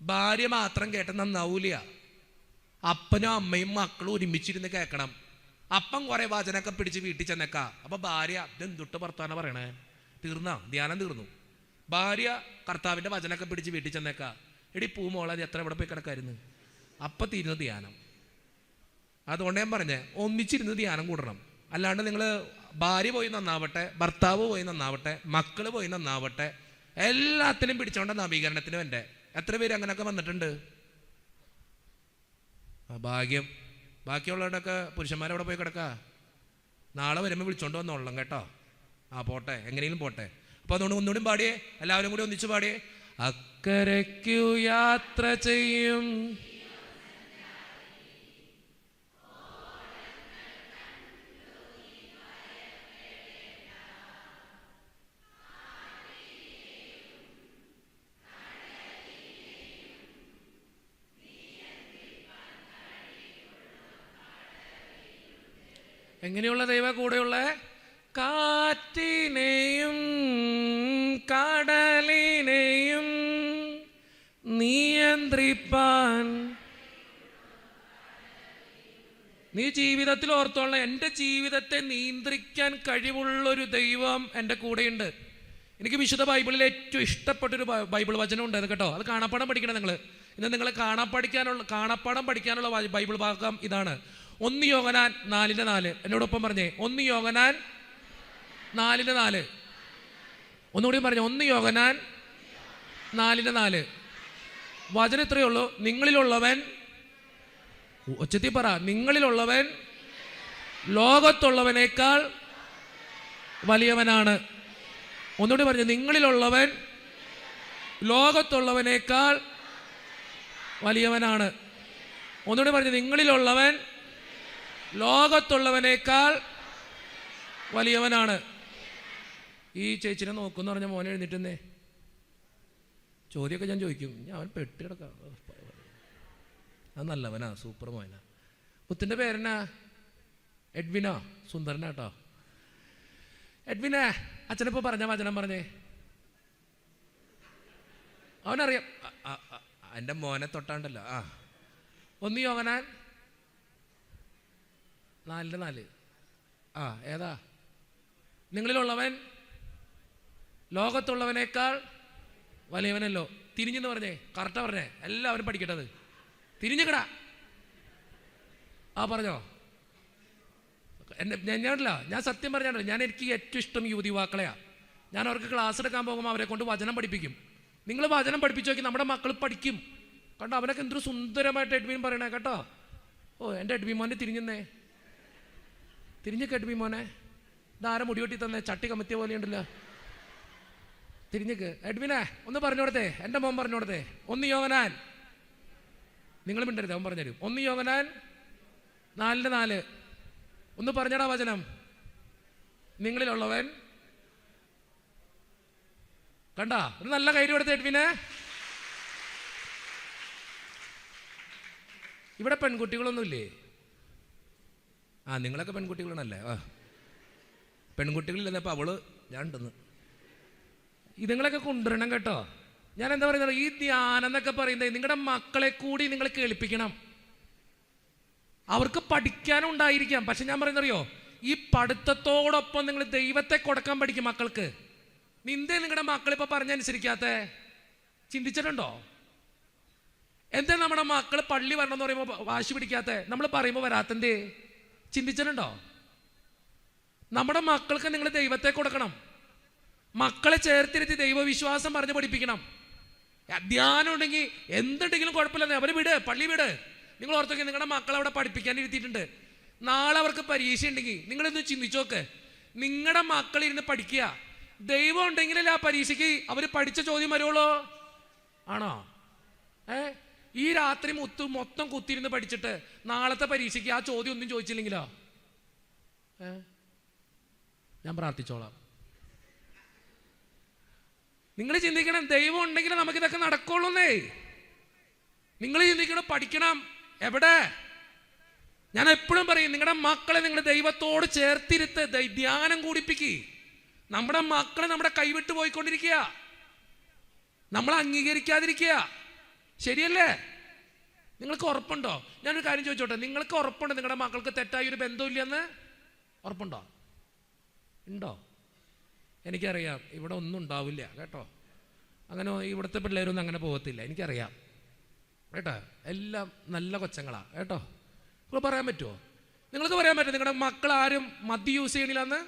ഭാര്യ മാത്രം കേട്ട നന്നാവില്ല. അപ്പനും അമ്മയും മക്കളും ഒരുമിച്ചിരുന്ന് കേൾക്കണം. അപ്പം കുറെ വചനമൊക്കെ പിടിച്ച് വീട്ടിൽ ചെന്നേക്കാ. അപ്പൊ ഭാര്യ ഇതെന്തൊട്ട് ഭർത്താവിനെ പറയണേ, തീർന്നാ ധ്യാനം തീർന്നു. ഭാര്യ കർത്താവിൻ്റെ വചനമൊക്കെ പിടിച്ച് വീട്ടിൽ ചെന്നേക്കാ. എടി പൂമോളെ, അത് എത്ര ഇവിടെ പോയി കിടക്കായിരുന്നു. അപ്പം തീരുന്നു ധ്യാനം. അതുകൊണ്ട് ഞാൻ പറഞ്ഞേ, ഒന്നിച്ചിരുന്ന് ധ്യാനം കൂടണം. അല്ലാണ്ട് നിങ്ങൾ ഭാര്യ പോയി നന്നാവട്ടെ, ഭർത്താവ് പോയി നന്നാവട്ടെ, മക്കൾ പോയി നന്നാവട്ടെ, എല്ലാത്തിനും പിടിച്ചോണ്ട നവീകരണത്തിനും എൻ്റെ എത്ര പേര് അങ്ങനെയൊക്കെ വന്നിട്ടുണ്ട്. ഭാഗ്യം. ബാക്കിയുള്ളവരുടെയൊക്കെ പുരുഷന്മാരവിടെ പോയി കിടക്കുക. നാളെ വരുമ്പോൾ വിളിച്ചോണ്ട് വന്നോളാം കേട്ടോ. പോട്ടെ, എങ്ങനെയും പോട്ടെ. അപ്പോൾ അതുകൊണ്ട് ഒന്നുകൂടി പാടിയേ, എല്ലാവരും കൂടി ഒന്നിച്ച് പാടിയേ. അക്കരയ്ക്കു യാത്ര ചെയ്യും എങ്ങനെയുള്ള ദൈവ കൂടെയുള്ള? കാറ്റിനെയും കടലിനെയും നിയന്ത്രിപ്പാൻ. നീ ജീവിതത്തിൽ ഓർത്തോളണം, എൻ്റെ ജീവിതത്തെ നിയന്ത്രിക്കാൻ കഴിവുള്ളൊരു ദൈവം എൻ്റെ കൂടെയുണ്ട്. എനിക്ക് വിശുദ്ധ ബൈബിളിൽ ഏറ്റവും ഇഷ്ടപ്പെട്ടൊരു ബൈബിൾ വചനം ഉണ്ട് അത് കേട്ടോ. അത് കാണാപ്പാടം പഠിക്കണം നിങ്ങൾ. ഇന്ന് നിങ്ങൾ കാണാപ്പാടം പഠിക്കാനുള്ള ബൈബിൾ ഭാഗം ഇതാണ്. 1 യോഹന്നാൻ 4:4. എന്നോടൊപ്പം പറഞ്ഞേ, 1 യോഹന്നാൻ 4:4. ഒന്നുകൂടി പറഞ്ഞേ, 1 യോഹന്നാൻ 4:4. വചനം ഇത്രയേ ഉള്ളൂ. നിങ്ങളിലുള്ളവൻ, ഉച്ചത്തിൽ പറ, നിങ്ങളിലുള്ളവൻ ലോകത്തുള്ളവനേക്കാൾ വലിയവനാണ്. ഒന്നുകൂടി പറഞ്ഞു, നിങ്ങളിലുള്ളവൻ ലോകത്തുള്ളവനേക്കാൾ വലിയവനാണ്. ഒന്നുകൂടി പറഞ്ഞു, നിങ്ങളിലുള്ളവൻ ലോകത്തുള്ളവനേക്കാൾ വലിയവനാണ്. ഈ ചേച്ചിനെ നോക്കുമെന്ന് പറഞ്ഞ മോനെ എഴുന്നിട്ടെന്നേ ചോദ്യമൊക്കെ ഞാൻ ചോദിക്കും. അവൻ പെട്ടി കിടക്കാം. അത് നല്ലവനാ, സൂപ്പർ മോനാ. മുത്തിൻ്റെ പേരെന്നാ? എഡ്വിനാ. സുന്ദരനാട്ടോ എഡ്വിനെ. അച്ഛനിപ്പോൾ പറഞ്ഞ വചനം പറഞ്ഞേ. അവനറിയാം. എൻ്റെ മോനെ തൊട്ടാണ്ടല്ലോ. 1 യോഹന്നാൻ 4:4. ഏതാ? നിങ്ങളിലുള്ളവൻ ലോകത്തുള്ളവനേക്കാൾ വലിയവനല്ലോ. തിരിഞ്ഞെന്ന് പറഞ്ഞേ, കറക്റ്റാ പറഞ്ഞേ. എല്ലാവരും പഠിക്കട്ടത്. തിരിഞ്ഞുകിടാ. പറഞ്ഞോ. ഞാൻ സത്യം പറഞ്ഞാണല്ലോ, എനിക്ക് ഏറ്റവും ഇഷ്ടം യുവതിവാക്കളെയാ. ഞാൻ അവർക്ക് ക്ലാസ് എടുക്കാൻ പോകുമ്പോൾ അവരെ കൊണ്ട് വചനം പഠിപ്പിക്കും. നിങ്ങൾ വചനം പഠിപ്പിച്ചു നോക്കി, നമ്മുടെ മക്കൾ പഠിക്കും. കണ്ടോ, അവനൊക്കെ എന്തൊരു സുന്ദരമായിട്ട് എഡ്വിൻ പറയണേ കേട്ടോ. എൻ്റെ എഡ്വിൻ മോനെ തിരിഞ്ഞെന്നേ. തിരിഞ്ഞൊക്കെ എഡ്വിൻ മോനെ. ഇതാരെ മുടി വെട്ടി തന്നെ, ചട്ടി കമത്തിയ പോലെ ഉണ്ടല്ലോ. തിരിഞ്ഞേക്ക് എഡ്വിനെ. ഒന്ന് പറഞ്ഞോടത്തെ, എൻ്റെ മോൻ പറഞ്ഞോടത്തെ. 1 യോഹന്നാൻ, നിങ്ങൾ മിണ്ടരുത്, അവൻ പറഞ്ഞുതരും. 1 യോഹന്നാൻ 4:4. ഒന്ന് പറഞ്ഞടാ വചനം. നിങ്ങളിലുള്ളവൻ. കണ്ടാ, ഒരു നല്ല കൈ കൊടുത്ത് എഡ്വിനെ. ഇവിടെ പെൺകുട്ടികളൊന്നുമില്ലേ? നിങ്ങളൊക്കെ പെൺകുട്ടികളാണല്ലേ? പെൺകുട്ടികളില്ലെന്നപ്പോൾ അവള് ഞാൻ ഉണ്ടെന്ന്. ഇതുങ്ങളൊക്കെ കൊണ്ടുവരണം കേട്ടോ. ഞാൻ എന്താ പറയുന്നത്, ഈ ധ്യാനം എന്നൊക്കെ പറയുന്നത് നിങ്ങളുടെ മക്കളെ കൂടി നിങ്ങൾ കേൾപ്പിക്കണം. അവർക്ക് പഠിക്കാനും ഉണ്ടായിരിക്കാം. പക്ഷെ ഞാൻ പറയുന്നറിയോ, ഈ പഠിത്തത്തോടൊപ്പം നിങ്ങൾ ദൈവത്തെ കൊടുക്കാൻ പഠിക്കും മക്കൾക്ക്. നിന്തേ നിങ്ങളുടെ മക്കളിപ്പോൾ പറഞ്ഞനുസരിക്കാത്ത? ചിന്തിച്ചിട്ടുണ്ടോ? എന്താ നമ്മുടെ മക്കൾ പള്ളി വരണമെന്ന് പറയുമ്പോൾ വാശി പിടിക്കാത്ത? നമ്മൾ പറയുമ്പോൾ വരാത്തന്തേ? ചിന്തിച്ചിട്ടുണ്ടോ? നമ്മുടെ മക്കൾക്ക് നിങ്ങൾ ദൈവത്തെ കൊടുക്കണം. മക്കളെ ചേർത്തിരുത്തി ദൈവവിശ്വാസം പറഞ്ഞ് പഠിപ്പിക്കണം. ധ്യാനം ഉണ്ടെങ്കിൽ എന്തുണ്ടെങ്കിലും കുഴപ്പമില്ല, അവര് വിട്, പള്ളി വിട്. നിങ്ങൾ ഓർത്തൊക്കെ നിങ്ങളുടെ മക്കളെ അവിടെ പഠിപ്പിക്കാൻ ഇരുത്തിയിട്ടുണ്ട്. നാളെ അവർക്ക് പരീക്ഷ ഉണ്ടെങ്കിൽ നിങ്ങളൊന്ന് ചിന്തിച്ചോക്ക്. നിങ്ങളുടെ മക്കളിരുന്ന് പഠിക്കുക. ദൈവം ഉണ്ടെങ്കിലല്ലേ ആ പരീക്ഷയ്ക്ക് അവർ പഠിച്ച ചോദ്യം വരുള്ളൂ. ആണോ? ഈ രാത്രി മൊത്തം കുത്തിരുന്ന് പഠിച്ചിട്ട് നാളത്തെ പരീക്ഷയ്ക്ക് ആ ചോദ്യം ഒന്നും ചോദിച്ചില്ലെങ്കിലോ? ഞാൻ പ്രാർത്ഥിച്ചോളാം. നിങ്ങൾ ചിന്തിക്കണം, ദൈവം ഉണ്ടെങ്കിൽ നമുക്കിതൊക്കെ നടക്കുള്ളൂന്നേ. നിങ്ങൾ ചിന്തിക്കണം, പഠിക്കണം. എവിടെ? ഞാൻ എപ്പോഴും പറയും, നിങ്ങളുടെ മക്കളെ നിങ്ങൾ ദൈവത്തോട് ചേർത്തിരുത്ത്, ധ്യാനം കൂടിപ്പിക്കുക. നമ്മുടെ മക്കളെ നമ്മുടെ കൈവിട്ട് പോയിക്കൊണ്ടിരിക്കുക, നമ്മൾ അംഗീകരിക്കാതിരിക്കുക. ശരിയല്ലേ? നിങ്ങൾക്ക് ഉറപ്പുണ്ടോ? ഞാനൊരു കാര്യം ചോദിച്ചോട്ടെ, നിങ്ങൾക്ക് ഉറപ്പുണ്ടോ നിങ്ങളുടെ മക്കൾക്ക് തെറ്റായ ഒരു ബന്ധമില്ലെന്ന്? ഉറപ്പുണ്ടോ? ഉണ്ടോ? എനിക്കറിയാം ഇവിടെ ഒന്നും ഉണ്ടാവില്ല കേട്ടോ. അങ്ങനെ ഇവിടുത്തെ പിള്ളേരൊന്നും അങ്ങനെ പോകത്തില്ല, എനിക്കറിയാം കേട്ടോ. എല്ലാം നല്ല കൊച്ചങ്ങളാ കേട്ടോ. നിങ്ങൾ പറയാൻ പറ്റുമോ? നിങ്ങൾക്ക് പറയാൻ പറ്റുമോ നിങ്ങളുടെ മക്കൾ ആരും മദ്യം യൂസ് ചെയ്യണില്ലെന്ന്,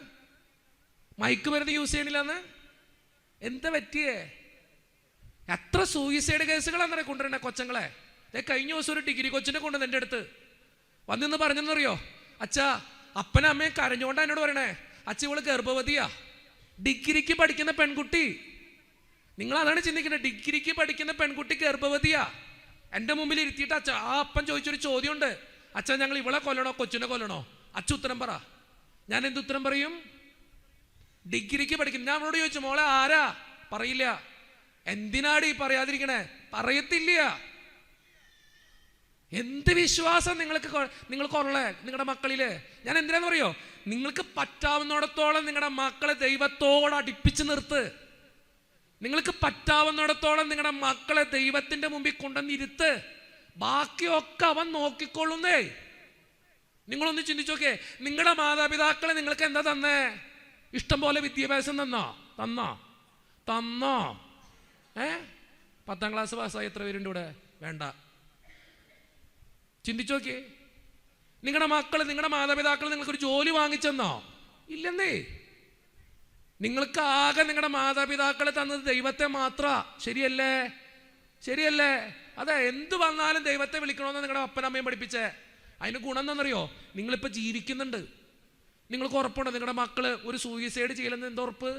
മയക്കുമരുന്ന് യൂസ് ചെയ്യണില്ലെന്ന്? എന്താ പറ്റിയേ? എത്ര സൂയിസൈഡ് കേസുകളാണെന്നറിയാം കൊണ്ടുവരണേ കൊച്ചങ്ങളെ. കഴിഞ്ഞ ദിവസം ഒരു ഡിഗ്രി കൊച്ചിനെ കൊണ്ടുവന്ന് എൻ്റെ അടുത്ത് വന്നിന്ന് പറഞ്ഞെന്നറിയോ, അച്ഛാ അപ്പനും അമ്മയും കരഞ്ഞോണ്ടാ എന്നോട് പറയണേ, അച്ഛ ഇവള് ഗർഭവതിയാ, ഡിഗ്രിക്ക് പഠിക്കുന്ന പെൺകുട്ടി. നിങ്ങൾ അതാണ് ചിന്തിക്കുന്നത്, ഡിഗ്രിക്ക് പഠിക്കുന്ന പെൺകുട്ടി ഗർഭവതിയാ. എൻ്റെ മുമ്പിൽ ഇരുത്തിയിട്ട് അച്ഛ ആ അപ്പൻ ചോദിച്ചൊരു ചോദ്യമുണ്ട്, അച്ഛാ ഞങ്ങൾ ഇവളെ കൊല്ലണോ കൊച്ചിനെ കൊല്ലണോ? അച്ഛ ഉത്തരം പറ. ഞാൻ എന്ത് ഉത്തരം പറയും? ഡിഗ്രിക്ക് പഠിക്കും. ഞാൻ അവളോട് ചോദിച്ചു, മോളെ ആരാ? പറയില്ല. എന്തിനാടി പറയാതിരിക്കണേ? പറയത്തില്ല. എന്ത് വിശ്വാസം നിങ്ങൾക്കുള്ളേ നിങ്ങളുടെ മക്കളില്? ഞാൻ എന്തിനാന്ന് പറയോ, നിങ്ങൾക്ക് പറ്റാവുന്നിടത്തോളം നിങ്ങളുടെ മക്കളെ ദൈവത്തോട് അടുപ്പിച്ച് നിർത്ത്. നിങ്ങൾക്ക് പറ്റാവുന്നിടത്തോളം നിങ്ങളുടെ മക്കളെ ദൈവത്തിന്റെ മുമ്പിൽ കൊണ്ടുവന്നിരുത്ത്. ബാക്കിയൊക്കെ അവൻ നോക്കിക്കൊള്ളുന്നേ. നിങ്ങളൊന്ന് ചിന്തിച്ചോക്കെ, നിങ്ങളുടെ മാതാപിതാക്കളെ നിങ്ങൾക്ക് എന്താ തന്നേ? ഇഷ്ടം പോലെ വിദ്യാഭ്യാസം തന്നോ? 10ാം ക്ലാസ് പാസ്സായി എത്ര പേരുണ്ട് ഇവിടെ? വേണ്ട. ചിന്തിച്ചോക്കെ, നിങ്ങളുടെ മക്കൾ നിങ്ങളുടെ മാതാപിതാക്കൾ നിങ്ങൾക്കൊരു ജോലി വാങ്ങിച്ചെന്നോ? ഇല്ലെന്നേ. നിങ്ങൾക്ക് ആകെ നിങ്ങളുടെ മാതാപിതാക്കളെ തന്നത് ദൈവത്തെ മാത്ര. ശരിയല്ലേ? അതെ, എന്ത് വന്നാലും ദൈവത്തെ വിളിക്കണമെന്ന് നിങ്ങളുടെ അപ്പനമ്മയും പഠിപ്പിച്ചേ. അതിന് ഗുണം എന്താണെന്നറിയോ? നിങ്ങളിപ്പോൾ ജീവിക്കുന്നുണ്ട്. നിങ്ങൾക്ക് ഉറപ്പുണ്ടോ നിങ്ങളുടെ മക്കള് ഒരു സൂയിസൈഡ് ചെയ്യലെന്ന്? എന്താ ഉറപ്പ്?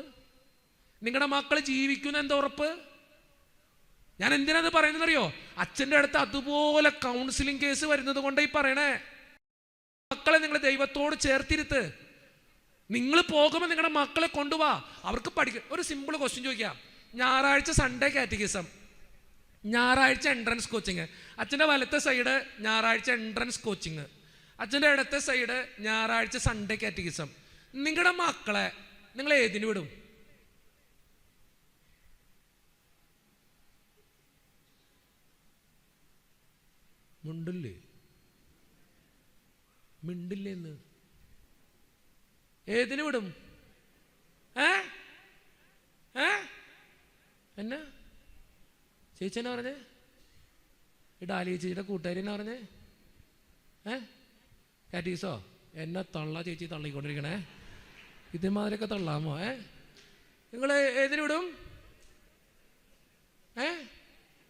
നിങ്ങളുടെ മക്കൾ ജീവിക്കുന്ന എന്താ ഉറപ്പ്? ഞാൻ എന്തിനാത് പറയുന്നറിയോ? അച്ഛൻ്റെ അടുത്ത് അതുപോലെ കൗൺസിലിംഗ് കേസ് വരുന്നത് കൊണ്ടേ പറയണേ. മക്കളെ നിങ്ങൾ ദൈവത്തോട് ചേർത്തിരുത്ത്. നിങ്ങൾ പോകുമ്പോൾ നിങ്ങളുടെ മക്കളെ കൊണ്ടുപോവാ, അവർക്ക് പഠിക്കും. ഒരു സിമ്പിൾ ക്വസ്റ്റ്യൻ ചോദിക്കാം. ഞായറാഴ്ച സൺഡേ കാറ്റഗിസം, ഞായറാഴ്ച എൻട്രൻസ് കോച്ചിങ്. അച്ഛൻ്റെ വലത്തെ സൈഡ് ഞായറാഴ്ച എൻട്രൻസ് കോച്ചിങ്, അച്ഛൻ്റെ ഇടത്തെ സൈഡ് ഞായറാഴ്ച സൺഡേ കാറ്റഗിസം. നിങ്ങളുടെ മക്കളെ നിങ്ങൾ ഏതിന് വിടും? മിണ്ടില്ലേന്ന് ഏതിന് വിടും? എന്നാ ചേച്ചി എന്നാ പറഞ്ഞേ? ഡാലി ചേച്ചിയുടെ കൂട്ടുകാരി എന്നാ പറഞ്ഞേ? കാറ്റീസോ? എന്നെ തള്ള ചേച്ചി തള്ളിക്കൊണ്ടിരിക്കണേ. ഇതേമാതിരിയൊക്കെ തള്ളാമോ? നിങ്ങൾ ഏതിന് വിടും?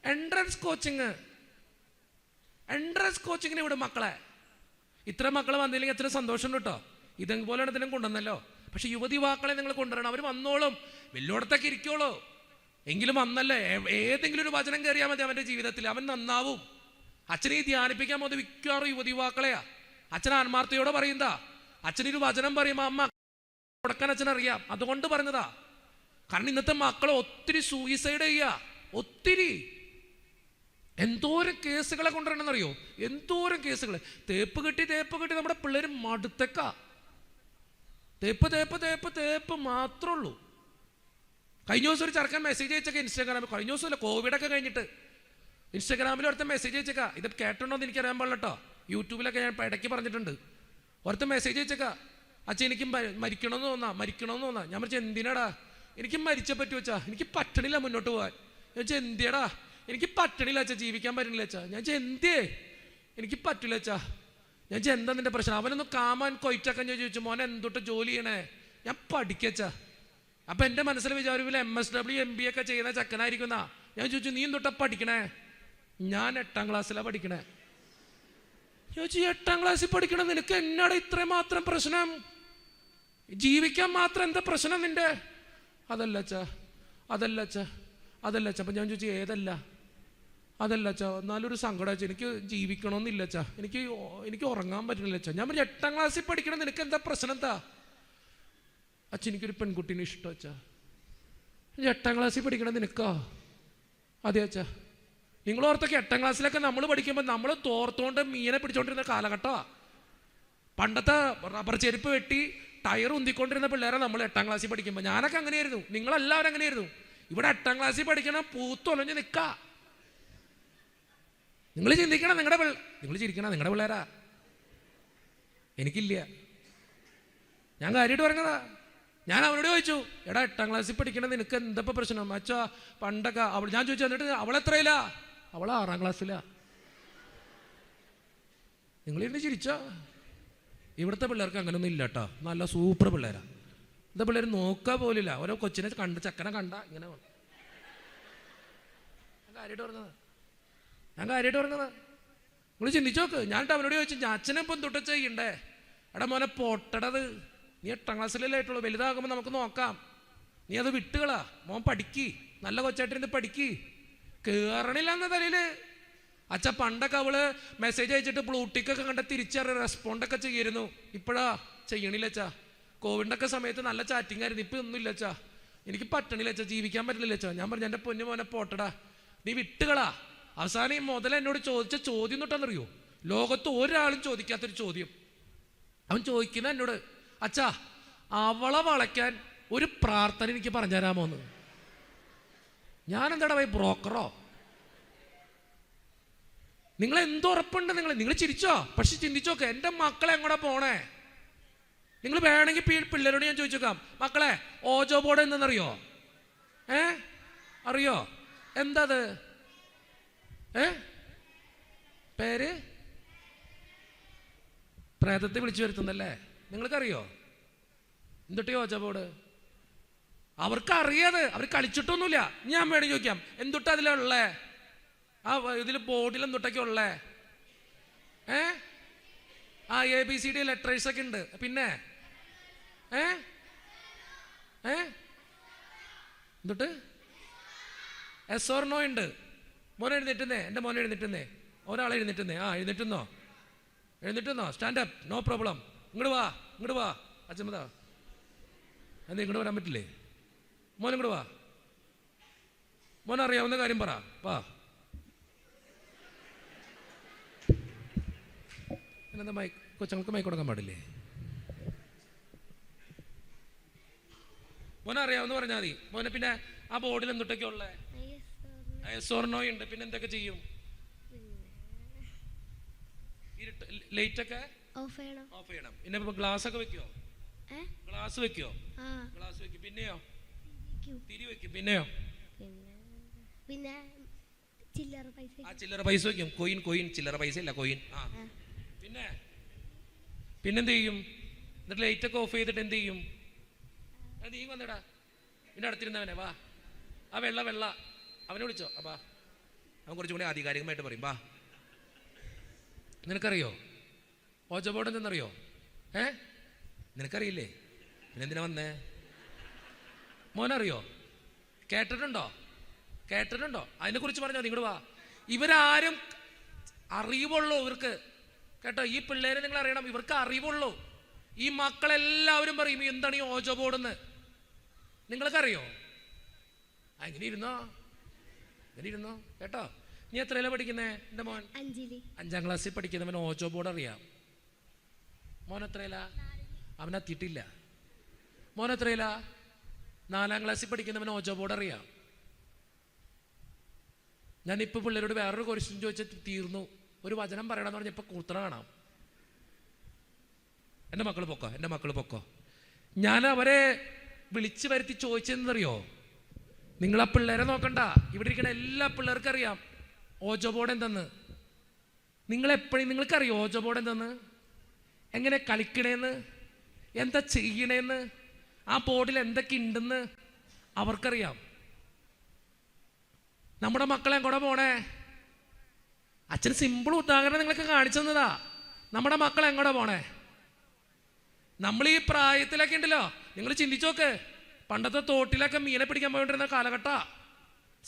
എൻട്രൻസ് കോച്ചിങ്ങിന് വിടും മക്കളെ. ഇത്ര മക്കൾ വന്നില്ലെങ്കിൽ എത്ര സന്തോഷം കേട്ടോ. ഇതുപോലെ ഇതിനും കൊണ്ടുവന്നല്ലോ. പക്ഷെ യുവതിവാക്കളെ നിങ്ങൾ കൊണ്ടുവരണം. അവർ വന്നോളും, വലിയോടത്തൊക്കെ ഇരിക്കോളൂ. എങ്കിലും വന്നല്ലേ, ഏതെങ്കിലും ഒരു വചനം കയറിയാൽ മതി അവൻ്റെ ജീവിതത്തിൽ, അവൻ നന്നാവും. അച്ഛനെ ധ്യാനിപ്പിക്കാൻ മതി മിക്കവാറും യുവതിവാക്കളെയാ. അച്ഛൻ ആത്മാർത്ഥയോടെ പറയുന്നതാ. അച്ഛനൊരു വചനം പറയുമ്പോൾ അമ്മ കൊടുക്കാൻ അച്ഛനറിയാം, അതുകൊണ്ട് പറഞ്ഞതാ. കാരണം ഇന്നത്തെ മക്കളെ ഒത്തിരി സൂയിസൈഡ് ചെയ്യുക, ഒത്തിരി. എന്തോരം കേസുകളെ കൊണ്ടുവരണമെന്നറിയോ? എന്തോരം കേസുകൾ. തേപ്പ് കെട്ടി നമ്മുടെ പിള്ളേർ മടുത്തേക്കാ. തേപ്പ് മാത്രമേ ഉള്ളൂ. കഴിഞ്ഞ ദിവസം ഒരു ചെറുക്കൻ മെസ്സേജ് അയച്ചേക്കാം ഇൻസ്റ്റാഗ്രാമിൽ. കഴിഞ്ഞ ദിവസമല്ല, കോവിഡൊക്കെ കഴിഞ്ഞിട്ട് ഇൻസ്റ്റാഗ്രാമിൽ ഒരുത്തൻ മെസ്സേജ് അയച്ചേക്കാ. ഇത് കേട്ടോണ്ടോ എന്ന് എനിക്കറിയാൻ പാടില്ല കേട്ടോ. യൂട്യൂബിലൊക്കെ ഞാൻ ഇടയ്ക്ക് പറഞ്ഞിട്ടുണ്ട്. ഒരുത്തൻ മെസ്സേജ് അയച്ചേക്കാ, അച്ഛൻ എനിക്ക് മരിക്കണമെന്ന് തോന്നാ. ഞാൻ പറഞ്ഞാൽ എന്തിനാടാ? എനിക്ക് മരിച്ചേ പറ്റൂ വെച്ചാ, എനിക്ക് പറ്റണില്ല മുന്നോട്ട് പോകാൻ. ഞാൻ വെച്ചാൽ എന്തിയടാ? എനിക്ക് പറ്റണില്ല അച്ഛാ, ജീവിക്കാൻ പറ്റണില്ല അച്ഛാ. ഞാൻ വെച്ചാൽ എന്തേ? എനിക്ക് പറ്റില്ല അച്ഛാ. ഞാൻ വെച്ചാൽ എന്താ നിന്റെ പ്രശ്നം? അവനൊന്ന് കാമാൻ കൊയിറ്റാക്കാൻ ചോദിച്ചു, മോനെ എന്തൊട്ട് ജോലി ചെയ്യണേ? ഞാൻ പഠിക്കച്ചാ. അപ്പം എൻ്റെ മനസ്സിൽ വിചാരിക്കില്ല MSW MBA ഒക്കെ ചെയ്യുന്ന ചക്കനായിരിക്കുന്ന. ഞാൻ ചോദിച്ചു, നീ എന്തൊട്ടാ പഠിക്കണേ? ഞാൻ 8ാം ക്ലാസ്സിലാണ് പഠിക്കണേ. ചോദിച്ചു, 8ാം ക്ലാസ്സിൽ പഠിക്കണം, നിനക്ക് എന്നാടാ ഇത്രയും മാത്രം പ്രശ്നം? ജീവിക്കാൻ മാത്രം എന്താ പ്രശ്നം നിന്റെ? അതല്ല അച്ഛാ. അപ്പം ഞാൻ ചോദിച്ചു, ഏതല്ല? അതല്ല അച്ഛാ, എന്നാലൊരു സങ്കടം അച്ഛാ, എനിക്ക് ജീവിക്കണമെന്നില്ല അച്ഛാ, എനിക്ക് ഉറങ്ങാൻ പറ്റണില്ല അച്ഛാ. ഞാൻ പറഞ്ഞു, 8ാം ക്ലാസ്സിൽ പഠിക്കണം, നിനക്ക് എന്താ പ്രശ്നം? എന്താ അച്ഛൻ? എനിക്കൊരു പെൺകുട്ടീനെ ഇഷ്ടം അച്ഛാ. 8ാം ക്ലാസ്സിൽ പഠിക്കണം നിനക്കോ? അതെ അച്ഛാ. നിങ്ങൾ ഓർത്തൊക്കെ 8ാം ക്ലാസ്സിലൊക്കെ നമ്മൾ പഠിക്കുമ്പോൾ നമ്മൾ തോർത്തോണ്ട് മീനെ പിടിച്ചോണ്ടിരുന്ന കാലഘട്ടമാണ്. പണ്ടത്തെ റബ്ബർ ചെരുപ്പ് വെട്ടി ടയർ ഉന്തിക്കൊണ്ടിരുന്ന പിള്ളേരെ നമ്മൾ 8ാം ക്ലാസ്സിൽ പഠിക്കുമ്പോൾ. ഞാനൊക്കെ അങ്ങനെയായിരുന്നു, നിങ്ങളെല്ലാവരും അങ്ങനെയായിരുന്നു. ഇവിടെ 8ാം ക്ലാസ്സിൽ പഠിക്കണം, പൂത്തൊലഞ്ഞ് നിൽക്കുക. നിങ്ങൾ ചിന്തിക്കണം, നിങ്ങൾ ചിരിക്കണം, നിങ്ങളുടെ പിള്ളേരാ. എനിക്കില്ല. ഞാൻ കാര്യമായിട്ട് പറഞ്ഞതാ. ഞാൻ അവനോട് ചോദിച്ചു, എടാ 8ാം ക്ലാസ്സിൽ പഠിക്കണം, നിനക്ക് എന്തപ്പോൾ പ്രശ്നം? അച്ഛാ പണ്ടൊക്കെ ഞാൻ ചോദിച്ചു, എന്നിട്ട് അവളെത്രയില്ല? അവൾ 6ാം ക്ലാസ്സിലാ. നിങ്ങളിരുന്ന് ചിരിച്ചോ? ഇവിടുത്തെ പിള്ളേർക്ക് അങ്ങനെയൊന്നും ഇല്ല കേട്ടോ. നല്ല സൂപ്പർ പിള്ളേരാ. എന്താ പിള്ളേർ നോക്കുക പോലില്ല. ഓരോ കൊച്ചിനെ ചക്കനെ കണ്ട ഇങ്ങനെ. ഞാൻ കാര്യമായിട്ട് പറഞ്ഞതാ. നിങ്ങൾ ചിന്തിച്ചു നോക്ക്. ഞാൻ അവനോട് ചോദിച്ചു, അച്ഛനെ ഇപ്പം തൊട്ട് ചെയ്യണ്ടേ? എടാ മോനെ പൊട്ടടത്, നീ 8ാം ക്ലാസ്സിലല്ലേ ആയിട്ടുള്ളൂ, വലുതാകുമ്പോൾ നമുക്ക് നോക്കാം. നീ അത് വിട്ടുകളാ. മോൻ പഠിക്ക്, നല്ല കൊച്ചായിട്ടിരുന്ന് പഠിക്ക്. കയറണില്ല എന്ന തലയില്. അച്ഛ പണ്ടൊക്കെ അവള് മെസ്സേജ് അയച്ചിട്ട് ബ്ലൂടിക്കൊക്കെ കണ്ട തിരിച്ചറിയ റെസ്പോണ്ടൊക്കെ ചെയ്യായിരുന്നു. ഇപ്പോഴാ ചെയ്യണില്ല അച്ഛാ. കോവിഡിൻ്റെ സമയത്ത് നല്ല ചാറ്റിംഗ് ആയിരുന്നു. ഇപ്പം ഒന്നും ഇല്ല അച്ഛാ, എനിക്ക് പറ്റണില്ല അച്ഛാ, ജീവിക്കാൻ പറ്റണില്ല അച്ഛാ. ഞാൻ പറഞ്ഞു, എൻ്റെ പൊന്നു മോനെ പോട്ടടാ, നീ വിട്ടുകളാ. അവസാനം ഈ മുതൽ എന്നോട് ചോദിച്ച ചോദ്യം തൊട്ടാന്നറിയോ? ലോകത്ത് ഒരാളും ചോദിക്കാത്തൊരു ചോദ്യം. അവൻ ചോദിക്കുന്ന എന്നോട്, അച്ഛാ അവളെ വളയ്ക്കാൻ ഒരു പ്രാർത്ഥന എനിക്ക് പറഞ്ഞു തരാമോന്ന്. ഞാൻ എന്താടാ പോയി ബ്രോക്കറോ? നിങ്ങൾ എന്തുറപ്പുണ്ട്? നിങ്ങൾ ചിരിച്ചോ? പക്ഷെ ചിന്തിച്ചോക്കെ, എൻ്റെ മക്കളെ എങ്ങോട്ടാ പോണേ? നിങ്ങൾ വേണമെങ്കിൽ പിള്ളേരോട് ഞാൻ ചോദിച്ചേക്കാം, മക്കളെ ഓജോ ബോർഡ് എന്തെന്നറിയോ? അറിയോ? എന്താ അത്? പേര് പ്രേതത്തെ വിളിച്ചു വരുത്തുന്നല്ലേ? നിങ്ങൾക്കറിയോ എന്തൊട്ട് ഓജോ ബോർഡ്? അവർക്ക് അറിയാതെ, അവർ കളിച്ചിട്ടൊന്നുമില്ല. ഞാൻ വേണമെങ്കിൽ ചോദിക്കാം, എന്തൊട്ടാ അതിലുള്ളേ? ആ ഇതിൽ ബോർഡിൽ എന്തൊട്ടൊക്കെ ഉള്ളേ? ABCD ലെറ്റേഴ്സ് ഒക്കെ ഉണ്ട്. പിന്നെ എന്തൊട്ട് SOR NO ഉണ്ട്. മോനെ എഴുന്നേറ്റുന്നേ, എൻ്റെ മോനെ എഴുന്നേറ്റുന്നേ. ഒരാളെ എഴുന്നേറ്റുന്നേ. എഴുന്നേറ്റുന്നോ? Stand up, no problem. ഇങ്ങോട്ട് വാ അച്ഛമ്മതാ. എന്താ ഇങ്ങോട്ട് വരാൻ പറ്റില്ലേ? മോൻ ഇങ്ങോട്ട് വാ. മോൻ അറിയാവുന്ന കാര്യം പറ. വാ. എന്താ കൊച്ചങ്ങൾക്ക് മൈക്ക് കൊടുക്കാൻ പാടില്ലേ? മോനെ അറിയാവുന്ന പറഞ്ഞാൽ മതി. മോനെ പിന്നെ ആ ബോർഡിൽ എന്തൊട്ടൊക്കെ ഉള്ളേ? SOR NO ഉണ്ട്. പിന്നെ എന്തൊക്കെ ചെയ്യും? ലൈറ്റ് ഒക്കെ ഓഫ് ചെയ്യണം. പിന്നെ ഗ്ലാസ് ഒക്കെ വെക്കോ? ഗ്ലാസ് വെക്കോ? ഗ്ലാസ് വെക്കും. പിന്നെയോ? തിരി വെക്കും. പിന്നെയോ? പിന്നെ ചില്ലറ പൈസ വെക്കും. കോയിൻ ചില്ലറ പൈസ ഇല്ല, കോയിൻ. പിന്നെന്ത് ചെയ്യും? എന്നിട്ട് ലൈറ്റ് ഒക്കെ ഓഫ് ചെയ്തിട്ട് എന്ത് ചെയ്യും? നീ വന്നടാ, പിന്നെ അടുത്തിരുന്നവനെ വാ. ആ വെള്ള അവനെ വിളിച്ചോ. അപ്പാ അവൻ കുറച്ചും കൂടി ആധികാരികമായിട്ട് പറയും. വാ. നിനക്കറിയോ ഓജോ ബോർഡ് എന്തെന്നറിയോ? നിനക്കറിയില്ലേ? പിന്നെ എന്തിനാ വന്നേ? മോനറിയോ? കേട്ടിട്ടുണ്ടോ? അതിനെക്കുറിച്ച് പറഞ്ഞോ. നിങ്ങോട്ട് വാ. ഇവരാരും അറിവുള്ളൂ ഇവർക്ക് കേട്ടോ. ഈ പിള്ളേരെ നിങ്ങൾ അറിയണം, ഇവർക്ക് അറിവുള്ളൂ. ഈ മക്കളെല്ലാവരും പറയും എന്താണ് ഈ ഓജോ ബോർഡെന്ന്. നിങ്ങൾക്കറിയോ? ഇങ്ങനെ ഇരുന്നോ കേട്ടോ. നീ എത്രയിലാണ് പഠിക്കുന്നേ എൻ്റെ മോൻ? 5-ല്. 5ാം ക്ലാസ്സിൽ പഠിക്കുന്നവൻ ഓജോ ബോർഡ് അറിയാം. മോൻ എത്രയിലാ? അവനെത്തിയിട്ടില്ല. മോൻ എത്രയിലാ? 4ാം ക്ലാസ്സിൽ പഠിക്കുന്നവൻ ഓജോ ബോർഡ് അറിയാം. ഞാനിപ്പോൾ പിള്ളേരോട് വേറൊരു ക്വസ്റ്റ്യൻ ചോദിച്ചിട്ട് തീർന്നു. ഒരു വചനം പറയണമെന്ന് പറഞ്ഞാൽ ഇപ്പം കൂത്തറ കാണാം. എൻ്റെ മക്കൾ പൊക്കോ. ഞാൻ അവരെ വിളിച്ചു വരുത്തി ചോദിച്ചതെന്നറിയോ? നിങ്ങളാ പിള്ളേരെ നോക്കണ്ട, ഇവിടെ ഇരിക്കുന്ന എല്ലാ പിള്ളേർക്കും അറിയാം ഓജോ ബോർഡ് എന്തെന്ന്. നിങ്ങൾക്കറിയോ ഓജോ ബോർഡ് എന്തെന്ന്? എങ്ങനെ കളിക്കണേന്ന്, എന്താ ചെയ്യണേന്ന്, ആ ബോർഡിൽ എന്തൊക്കെ ഉണ്ടെന്ന് അവർക്കറിയാം. നമ്മുടെ മക്കളെ എങ്ങോടെ പോണേ? അച്ഛൻ സിമ്പിൾ ഉദാഹരണം നിങ്ങൾക്ക് കാണിച്ചു തന്നതാ. നമ്മുടെ മക്കൾ എങ്ങോടെ പോണേ? നമ്മൾ ഈ പ്രായത്തിലൊക്കെ ഉണ്ടല്ലോ, നിങ്ങൾ ചിന്തിച്ചോക്ക്. പണ്ടത്തെ തോട്ടിലൊക്കെ മീനെ പിടിക്കാൻ പോയിക്കൊണ്ടിരുന്ന കാലഘട്ടം,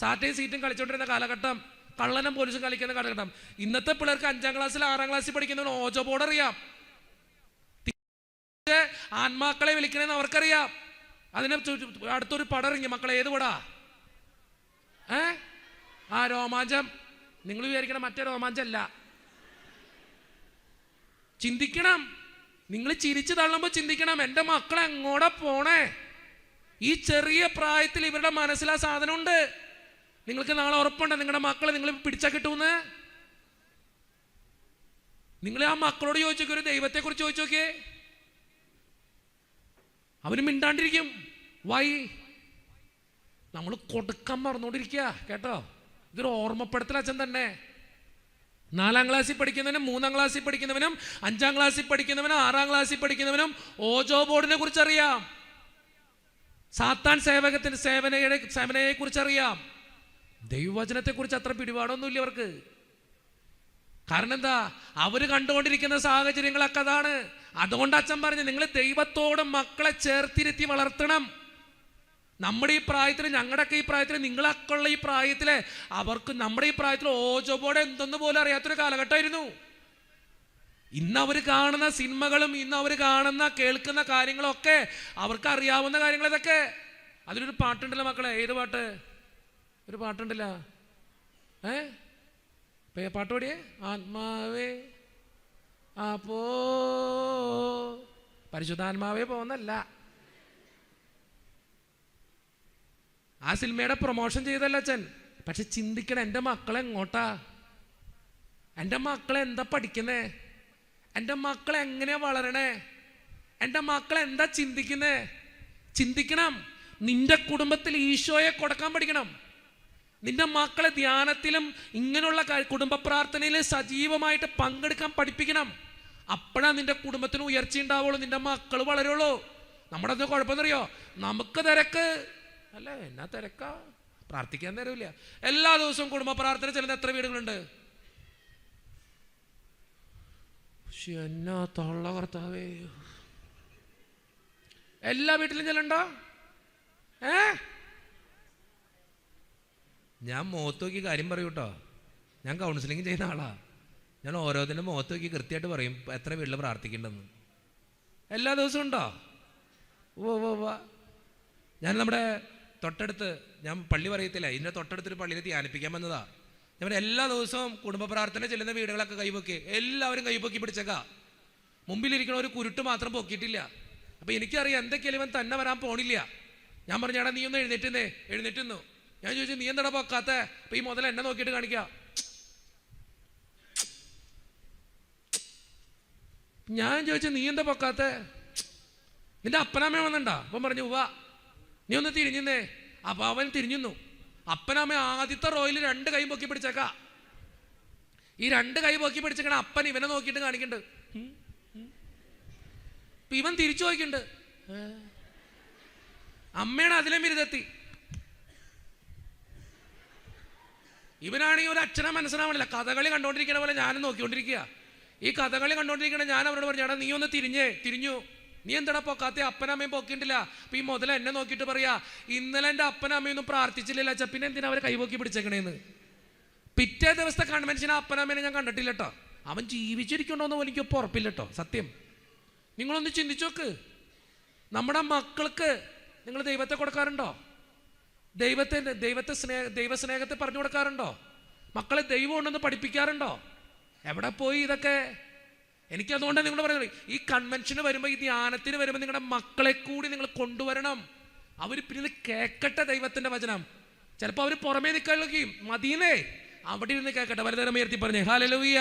സാറ്റയും സീറ്റും കളിച്ചോണ്ടിരുന്ന കാലഘട്ടം, കള്ളനും പോലീസും കളിക്കുന്ന കാലഘട്ടം. ഇന്നത്തെ പിള്ളേർക്ക് 5ാം ക്ലാസ്സിൽ 6ാം ക്ലാസ്സിൽ പഠിക്കുന്നവന് ഓജോ ബോർഡ് അറിയാം. ആൺമക്കളെ വിളിക്കണേന്ന് അവർക്കറിയാം. അതിന് അടുത്തൊരു പടം ഇറങ്ങി. മക്കളെ ഏത് പടാ? ആ രോമാഞ്ചം. നിങ്ങൾ വിചാരിക്കണം മറ്റേ രോമാഞ്ചല്ല. ചിന്തിക്കണം. നിങ്ങൾ ചിരിച്ചു തള്ളുമ്പോൾ ചിന്തിക്കണം, എൻ്റെ മക്കൾ എങ്ങോടെ പോണേ? ഈ ചെറിയ പ്രായത്തിൽ ഇവരുടെ മനസ്സിൽ ആ സാധനമുണ്ട്. നിങ്ങൾക്ക് നാളെ ഉറപ്പുണ്ട് നിങ്ങളുടെ മക്കളെ നിങ്ങൾ പിടിച്ചാൽ കിട്ടുമെന്ന്? നിങ്ങൾ ആ മക്കളോട് ചോദിച്ചു നോക്കിയ, ഒരു ദൈവത്തെക്കുറിച്ച് ചോദിച്ചു നോക്കിയേ, അവന് മിണ്ടാണ്ടിരിക്കും. വൈ? നമ്മൾ കൊടുക്കാൻ മറന്നുകൊണ്ടിരിക്കുക. കേട്ടോ, ഇതൊരു ഓർമ്മപ്പെടുത്തൽ അച്ഛൻ തന്നെ. 4ാം ക്ലാസ്സിൽ പഠിക്കുന്നവനും 3ാം ക്ലാസ്സിൽ പഠിക്കുന്നവനും 5ാം ക്ലാസ്സിൽ പഠിക്കുന്നവനും 6ാം ക്ലാസ്സിൽ പഠിക്കുന്നവനും ഓജോ ബോർഡിനെ കുറിച്ച് അറിയാം. സാത്താൻ സേവനയെ കുറിച്ച് അറിയാം. ദൈവവചനത്തെ കുറിച്ച് അത്ര പിടിപാടൊന്നുമില്ല അവർക്ക്. കാരണം എന്താ? അവര് കണ്ടുകൊണ്ടിരിക്കുന്ന സാഹചര്യങ്ങളൊക്കെ അതാണ്. അതുകൊണ്ട് അച്ഛൻ പറഞ്ഞു, നിങ്ങൾ ദൈവത്തോട് മക്കളെ ചേർത്തിരുത്തി വളർത്തണം. നമ്മുടെ ഈ പ്രായത്തിൽ, ഞങ്ങളുടെയൊക്കെ ഈ പ്രായത്തിൽ, നിങ്ങളൊക്കെ ഉള്ള ഈ പ്രായത്തില് അവർക്ക് നമ്മുടെ ഈ പ്രായത്തിൽ ഓജോ ബോർഡ് എന്തെന്ന് പോലും അറിയാത്തൊരു കാലഘട്ടമായിരുന്നു. ഇന്ന് അവർ കാണുന്ന സിനിമകളും ഇന്ന് അവർ കാണുന്ന കേൾക്കുന്ന കാര്യങ്ങളൊക്കെ അവർക്ക് അറിയാവുന്ന കാര്യങ്ങൾ ഇതൊക്കെ. അതിലൊരു പാട്ടുണ്ടല്ലോ മക്കളെ. ഏത് പാട്ട്? ഒരു പാട്ടുണ്ടല്ലോ, പാട്ട് പാടിയേ. ആത്മാവേ അപ്പോ പരിശുദ്ധാത്മാവേ പോന്നല്ല. ആ സിനിമയുടെ പ്രൊമോഷൻ ചെയ്തല്ല അച്ഛൻ. പക്ഷെ ചിന്തിക്കണം, എൻ്റെ മക്കളെ എങ്ങോട്ടാ? എൻ്റെ മക്കളെ എന്താ പഠിക്കുന്നേ? എൻ്റെ മക്കളെ എങ്ങനെയാ വളരണേ? എൻ്റെ മക്കളെ എന്താ ചിന്തിക്കുന്നേ? ചിന്തിക്കണം. നിന്റെ കുടുംബത്തിൽ ഈശോയെ കൊടുക്കാൻ പഠിക്കണം. നിന്റെ മക്കളെ ധ്യാനത്തിലും ഇങ്ങനെയുള്ള കുടുംബ പ്രാർത്ഥനയിലും സജീവമായിട്ട് പങ്കെടുക്കാൻ പഠിപ്പിക്കണം. അപ്പോഴാണ് നിന്റെ കുടുംബത്തിന് ഉയർച്ച ഉണ്ടാവുള്ളൂ, നിന്റെ മക്കൾ വളരുള്ളൂ. നമ്മുടെ അത് കുഴപ്പമെന്നറിയോ? നമുക്ക് തിരക്ക് അല്ലേ? എന്നാ തിരക്കാ, പ്രാർത്ഥിക്കാൻ നേരമില്ല. എല്ലാ ദിവസവും കുടുംബ പ്രാർത്ഥന ചെല്ലുന്ന എത്ര വീടുകളുണ്ട്? എന്നാ തൊള്ള കർത്താവേ, എല്ലാ വീട്ടിലും ചെല്ലണ്ടോ? ഞാൻ മുഖത്ത് നോക്കി കാര്യം പറയൂ കേട്ടോ. ഞാൻ കൗൺസിലിംഗ് ചെയ്യുന്ന ആളാ. ഞാൻ ഓരോന്നിൻ്റെ മുഖത്ത് നോക്കി കൃത്യമായിട്ട് പറയും എത്ര വീട്ടിൽ പ്രാർത്ഥിക്കേണ്ടെന്ന്. എല്ലാ ദിവസവും ഉണ്ടോ? ഞാൻ നമ്മുടെ തൊട്ടടുത്ത്, ഞാൻ പള്ളി പറയത്തില്ല, ഇതിൻ്റെ തൊട്ടടുത്തൊരു പള്ളിയിൽ ധ്യാനിപ്പിക്കാൻ വന്നതാ. ഞാൻ എല്ലാ ദിവസവും കുടുംബ പ്രാർത്ഥന ചെല്ലുന്ന വീടുകളൊക്കെ കൈപൊക്കി, എല്ലാവരും കൈപൊക്കി പിടിച്ചേക്കാ. മുമ്പിലിരിക്കണ ഒരു കുരുട്ട് മാത്രം പൊക്കിയിട്ടില്ല. അപ്പം എനിക്കറിയാം എന്തൊക്കെയാലും ഇവൻ തന്നെ വരാൻ പോണില്ല. ഞാൻ പറഞ്ഞു, ചേട്ടാ നീ ഒന്ന് എഴുന്നേറ്റുന്നു. ഞാൻ ചോദിച്ചു, നീ എന്താടാ പൊക്കാത്ത? അപ്പം ഈ മുതൽ എന്നെ നോക്കിയിട്ട് കാണിക്കുക. ഞാൻ ചോദിച്ചു, നീ എന്താ പൊക്കാത്ത? നിന്റെ അപ്പനമ്മ വന്നിണ്ടാ? അപ്പം പറഞ്ഞു, ഉവ്വ. നീ ഒന്ന് തിരിഞ്ഞേ. അപ്പം അവൻ തിരിഞ്ഞു. അപ്പനമ്മ ആദ്യത്തെ റോയിൽ 2 കൈ പൊക്കി പിടിച്ചേക്കാ. ഈ 2 കൈ പൊക്കി പിടിച്ചേക്കണ അപ്പൻ ഇവനെ നോക്കിയിട്ട് കാണിക്കുന്നുണ്ട്. ഇവൻ തിരിച്ചു നോക്കിണ്ട്. അമ്മയാണ് അതിലും ബിരുദെത്തി. ഇവനാണെങ്കിൽ ഒരു അക്ഷരം മനസ്സിലാവണില്ല. കഥകളി കണ്ടോണ്ടിരിക്കണ പോലെ ഞാനും നോക്കിക്കൊണ്ടിരിക്കുക. ഈ കഥകളി കണ്ടോണ്ടിരിക്കണ ഞാൻ അവരോട് പറഞ്ഞു, ചേട്ടാ നീ ഒന്ന് തിരിഞ്ഞു. നീ എന്താടാ പൊക്കാത്ത? അപ്പനമ്മയും പൊക്കിണ്ടില്ല. അപ്പൊ ഈ മുതല എന്നെ നോക്കിയിട്ട് പറയാ, ഇന്നലെ എൻ്റെ അപ്പനമ്മയൊന്നും പ്രാർത്ഥിച്ചില്ലല്ലോ അച്ഛാ, പിന്നെ എന്തിനാ അവരെ കൈപൊക്കി പിടിച്ചേക്കണേന്ന്. പിറ്റേ ദിവസത്തെ കൺവെൻഷന് അപ്പനമ്മേനെ ഞാൻ കണ്ടിട്ടില്ല കേട്ടോ. അവൻ ജീവിച്ചിരിക്കണ്ടോന്ന് പോലും എനിക്കിപ്പോൾ ഉറപ്പില്ല കേട്ടോ. സത്യം. നിങ്ങളൊന്ന് ചിന്തിച്ചു നോക്ക്. നമ്മുടെ മക്കൾക്ക് നിങ്ങൾ ദൈവത്തെ കൊടുക്കാറുണ്ടോ? ദൈവസ്നേഹത്തെ പറഞ്ഞു കൊടുക്കാറുണ്ടോ? മക്കളെ ദൈവം ഉണ്ടെന്ന് പഠിപ്പിക്കാറുണ്ടോ? എവിടെ പോയി ഇതൊക്കെ? എനിക്കതുകൊണ്ടാണ് നിങ്ങളോട് പറയുന്നത്, ഈ കൺവെൻഷന് വരുമ്പോൾ, ഈ ധ്യാനത്തിന് വരുമ്പോൾ നിങ്ങളുടെ മക്കളെ കൂടി നിങ്ങൾ കൊണ്ടുവരണം. അവർ പിന്നെ കേൾക്കട്ടെ ദൈവത്തിന്റെ വചനം. ചിലപ്പോൾ അവർ പുറമേ നിൽക്കുകയും മതിയേ, അവിടെ ഇരുന്ന് കേൾക്കട്ടെ. വലുതരം ഉയർത്തി പറഞ്ഞേ ഹല്ലേലൂയ.